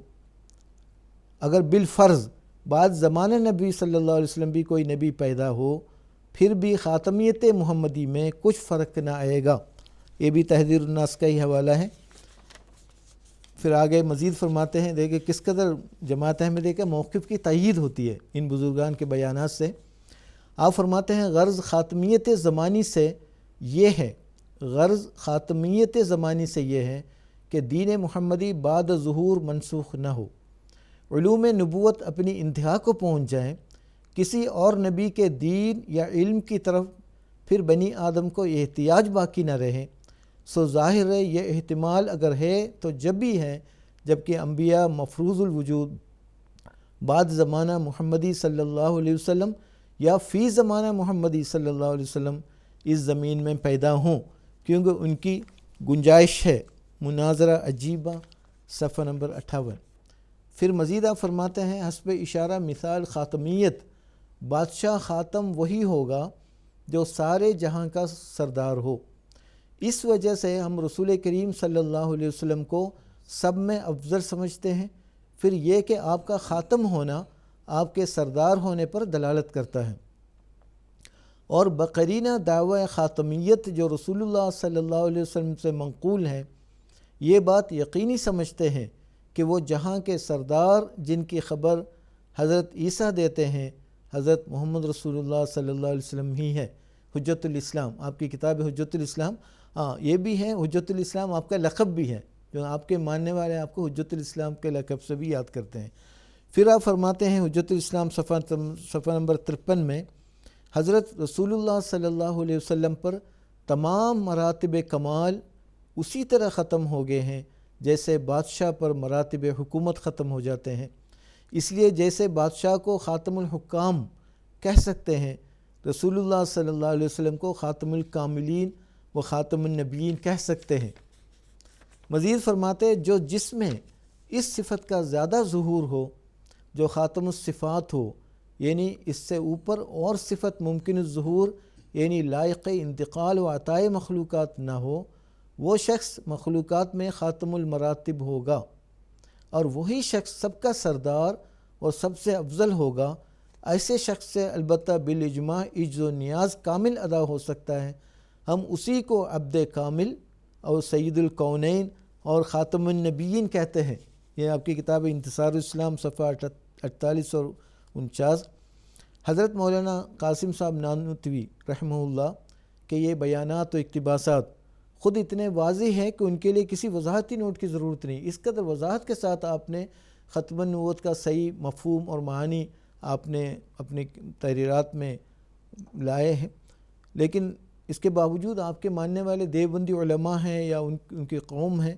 اگر بالفرض بعد زمانہ نبی صلی اللہ علیہ وسلم بھی کوئی نبی پیدا ہو، پھر بھی خاتمیت محمدی میں کچھ فرق نہ آئے گا. یہ بھی تحذیر الناس کا ہی حوالہ ہے. پھر آگے مزید فرماتے ہیں، دیکھیں کس قدر جماعت احمدیہ کے موقف کی تائید ہوتی ہے ان بزرگان کے بیانات سے. آپ فرماتے ہیں غرض خاتمیت زمانی سے یہ ہے کہ دین محمدی بعد ظہور منسوخ نہ ہو، علوم نبوت اپنی انتہا کو پہنچ جائیں، کسی اور نبی کے دین یا علم کی طرف پھر بنی آدم کو احتیاج باقی نہ رہے. سو ظاہر ہے یہ احتمال اگر ہے تو جب بھی ہے جبکہ انبیاء مفروض الوجود بعد زمانہ محمدی صلی اللہ علیہ وسلم یا فی زمانہ محمدی صلی اللہ علیہ وسلم اس زمین میں پیدا ہوں، کیونکہ ان کی گنجائش ہے. مناظرہ عجیبہ صفحہ نمبر 58. پھر مزید آپ فرماتے ہیں حسب اشارہ مثال خاتمیت بادشاہ خاتم وہی ہوگا جو سارے جہاں کا سردار ہو. اس وجہ سے ہم رسول کریم صلی اللہ علیہ وسلم کو سب میں افضل سمجھتے ہیں. پھر یہ کہ آپ کا خاتم ہونا آپ کے سردار ہونے پر دلالت کرتا ہے، اور بقرینہ دعوی خاتمیت جو رسول اللہ صلی اللہ علیہ وسلم سے منقول ہے، یہ بات یقینی سمجھتے ہیں کہ وہ جہاں کے سردار جن کی خبر حضرت عیسیٰ دیتے ہیں حضرت محمد رسول اللہ صلی اللہ علیہ وسلم ہی ہے. حجت الاسلام، آپ کی کتاب حجت الاسلام، یہ بھی ہے. حجت الاسلام آپ کا لقب بھی ہے، جو آپ کے ماننے والے آپ کو حجت الاسلام کے لقب سے بھی یاد کرتے ہیں، پھر آپ فرماتے ہیں حجت الاسلام صفحہ نمبر 53 میں، حضرت رسول اللہ صلی اللہ علیہ وسلم پر تمام مراتب کمال اسی طرح ختم ہو گئے ہیں جیسے بادشاہ پر مراتب حکومت ختم ہو جاتے ہیں۔ اس لیے جیسے بادشاہ کو خاتم الحکام کہہ سکتے ہیں، رسول اللہ صلی اللہ علیہ وسلم کو خاتم الکاملین و خاتم النبیین کہہ سکتے ہیں۔ مزید فرماتے جو جس میں اس صفت کا زیادہ ظہور ہو، جو خاتم الصفات ہو، یعنی اس سے اوپر اور صفت ممکن الظہور یعنی لائق انتقال و عطائے مخلوقات نہ ہو، وہ شخص مخلوقات میں خاتم المراتب ہوگا، اور وہی شخص سب کا سردار اور سب سے افضل ہوگا۔ ایسے شخص سے البتہ بالاجماع عجز و نیاز کامل ادا ہو سکتا ہے، ہم اسی کو عبد کامل اور سید الکونین اور خاتم النبیین کہتے ہیں۔ یہ آپ کی کتاب انتصار الاسلام صفحہ 48 اور 49۔ حضرت مولانا قاسم صاحب نانوتوی رحمہ اللہ کے یہ بیانات و اقتباسات خود اتنے واضح ہیں کہ ان کے لیے کسی وضاحتی نوٹ کی ضرورت نہیں۔ اس قدر وضاحت کے ساتھ آپ نے ختم النبوت کا صحیح مفہوم اور معانی آپ نے اپنی تحریرات میں لائے ہیں، لیکن اس کے باوجود آپ کے ماننے والے دیوبندی علماء ہیں یا ان کی قوم ہے،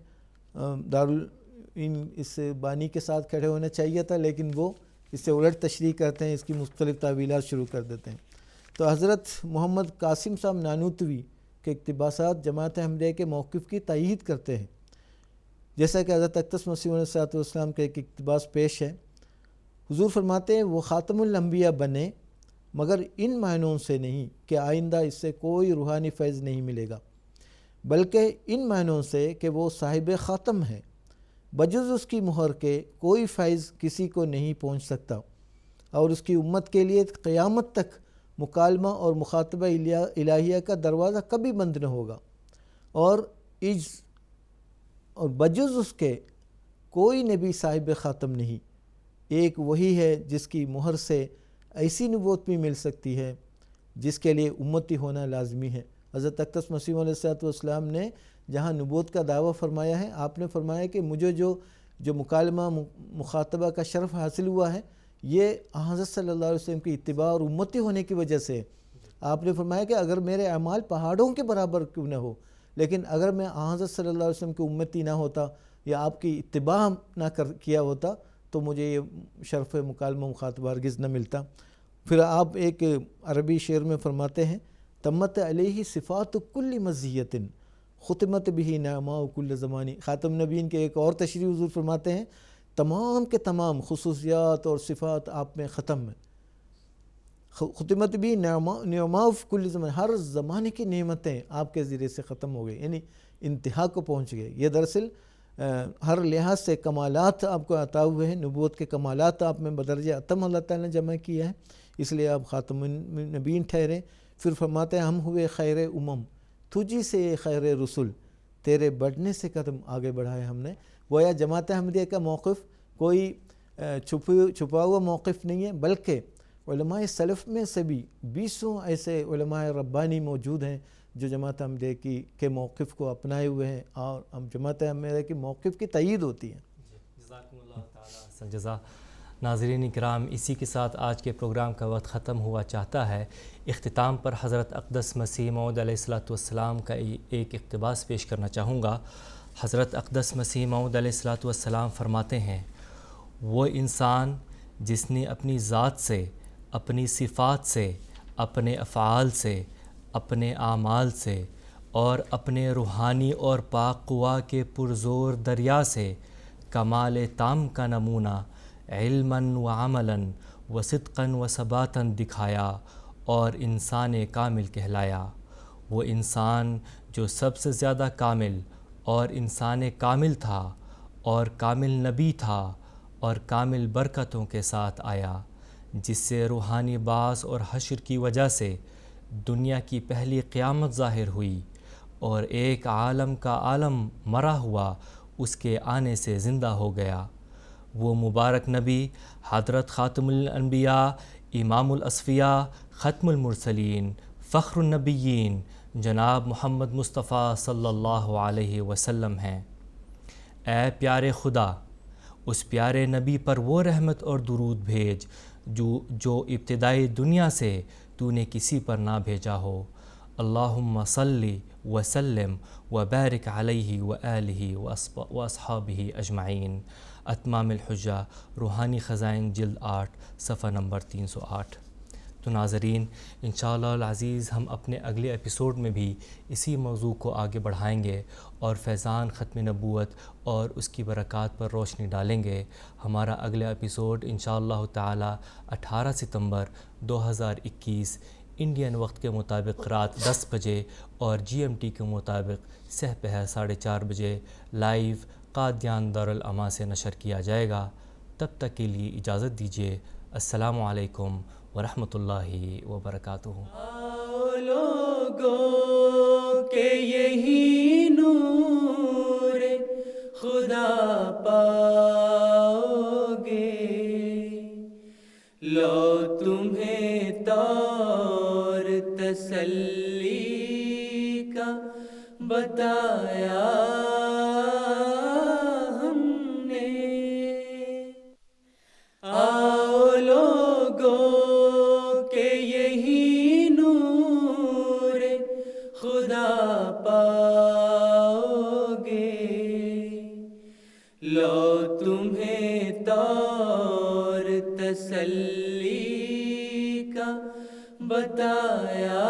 اس بانی کے ساتھ کھڑے ہونا چاہیے تھا، لیکن وہ اس سے الٹ تشریح کرتے ہیں، اس کی مختلف تعویلات شروع کر دیتے ہیں۔ تو حضرت محمد قاسم صاحب نانوتوی کے اقتباسات جماعت احمدیہ کے موقف کی تائید کرتے ہیں، جیسا کہ حضرت اقدس مسیح علیہ السلام کا ایک اقتباس پیش ہے۔ حضور فرماتے ہیں وہ خاتم الانبیاء بنے مگر ان معنوں سے نہیں کہ آئندہ اس سے کوئی روحانی فیض نہیں ملے گا، بلکہ ان معنوں سے کہ وہ صاحب خاتم ہے، بجز اس کی مہر کے کوئی فیض کسی کو نہیں پہنچ سکتا، اور اس کی امت کے لیے قیامت تک مکالمہ اور مخاطبہ الہیہ کا دروازہ کبھی بند نہ ہوگا، اور بجز اس کے کوئی نبی صاحب خاتم نہیں، ایک وہی ہے جس کی مہر سے ایسی نبوت بھی مل سکتی ہے جس کے لیے امتی ہونا لازمی ہے۔ حضرت اقدس مسیح علیہ السلام نے جہاں نبوت کا دعویٰ فرمایا ہے، آپ نے فرمایا کہ مجھے جو مکالمہ مخاطبہ کا شرف حاصل ہوا ہے، یہ حضرت صلی اللہ علیہ وسلم کی اتباع اور امتی ہونے کی وجہ سے۔ آپ نے فرمایا کہ اگر میرے اعمال پہاڑوں کے برابر کیوں نہ ہو، لیکن اگر میں حضرت صلی اللہ علیہ وسلم کی امتی نہ ہوتا یا آپ کی اتباع نہ کیا ہوتا تو مجھے یہ شرف مکالمہ مخاطبہ ہرگز نہ ملتا۔ پھر آپ ایک عربی شعر میں فرماتے ہیں، تمت علیہ صفات کل مزیت ختمت بھی نعماء کل زمانی۔ خاتم نبیین کے ایک اور تشریح حضور فرماتے ہیں، تمام کے تمام خصوصیات اور صفات آپ میں ختم ہیں، ختمت بھی نعماء کل زمانی، ہر زمانے کی نعمتیں آپ کے ذریعے سے ختم ہو گئی، یعنی انتہا کو پہنچ گئے۔ یہ دراصل ہر لحاظ سے کمالات آپ کو عطا ہوئے ہیں، نبوت کے کمالات آپ میں بدرجہ اتم اللہ تعالیٰ نے جمع کیا ہے، اس لیے آپ خاتم النبیین ٹھہرے۔ پھر فرماتے ہیں، ہم ہوئے خیر امم تجھی سے خیر رسول، تیرے بڑھنے سے قدم آگے بڑھائے ہم نے۔ گویا جماعت احمدیہ کا موقف کوئی چھپا ہوا موقف نہیں ہے، بلکہ علماء سلف میں سے بھی 20 ایسے علماء ربانی موجود ہیں جو جماعت احمدیہ کے موقف کو اپنائے ہوئے ہیں، اور ہم جماعت احمدیہ کے موقف کی تائید ہوتی ہے۔ جزاکم اللہ تعالیٰ احسن جزا۔ ناظرین کرام، اسی کے ساتھ آج کے پروگرام کا وقت ختم ہوا چاہتا ہے۔ اختتام پر حضرت اقدس مسیح موعود علیہ السلام کا ایک اقتباس پیش کرنا چاہوں گا۔ حضرت اقدس مسیح موعود علیہ السلام فرماتے ہیں، وہ انسان جس نے اپنی ذات سے، اپنی صفات سے، اپنے افعال سے، اپنے اعمال سے اور اپنے روحانی اور پاک قوا کے پرزور دریا سے کمال تام کا نمونہ علماً و عملاً و صدقاً و ثباتاً دکھایا اور انسان کامل کہلایا۔ وہ انسان جو سب سے زیادہ کامل اور انسان کامل تھا اور کامل نبی تھا اور کامل برکتوں کے ساتھ آیا، جس سے روحانی بعث اور حشر کی وجہ سے دنیا کی پہلی قیامت ظاہر ہوئی، اور ایک عالم کا عالم مرا ہوا اس کے آنے سے زندہ ہو گیا۔ وہ مبارک نبی حضرت خاتم الانبیاء، امام الاصفیاء، ختم المرسلین، فخر النبیین جناب محمد مصطفیٰ صلی اللہ علیہ وسلم ہیں۔ اے پیارے خدا، اس پیارے نبی پر وہ رحمت اور درود بھیج جو ابتدائی دنیا سے تو نے کسی پر نہ بھیجا ہو۔ اللہم صلی وسلم وبارک علیہ وآلہ واصحابہ اجمعین۔ اتمام الحجہ روحانی خزائن جلد 8 صفحہ نمبر 308۔ تو ناظرین انشاءاللہ العزیز ہم اپنے اگلے ایپیسوڈ میں بھی اسی موضوع کو آگے بڑھائیں گے اور فیضان ختم نبوت اور اس کی برکات پر روشنی ڈالیں گے۔ ہمارا اگلا ایپیسوڈ انشاءاللہ تعالی 18 ستمبر 2021 انڈین وقت کے مطابق رات 10 بجے اور GMT کے مطابق سہ پہر 4:30 بجے لائیو قادیان دارالاما سے نشر کیا جائے گا۔ تب تک کے لیے اجازت دیجیے۔ السلام علیکم ورحمۃ اللہ وبرکاتہ۔ آؤ لوگوں کہ یہی نور خدا پاؤ گے، لو تمہیں طور تسلی کا بتایا ہم نے۔ آؤ لوگوں کہ یہی نور خدا پاؤ گے، لو تمہیں طور تسلی کا بتایا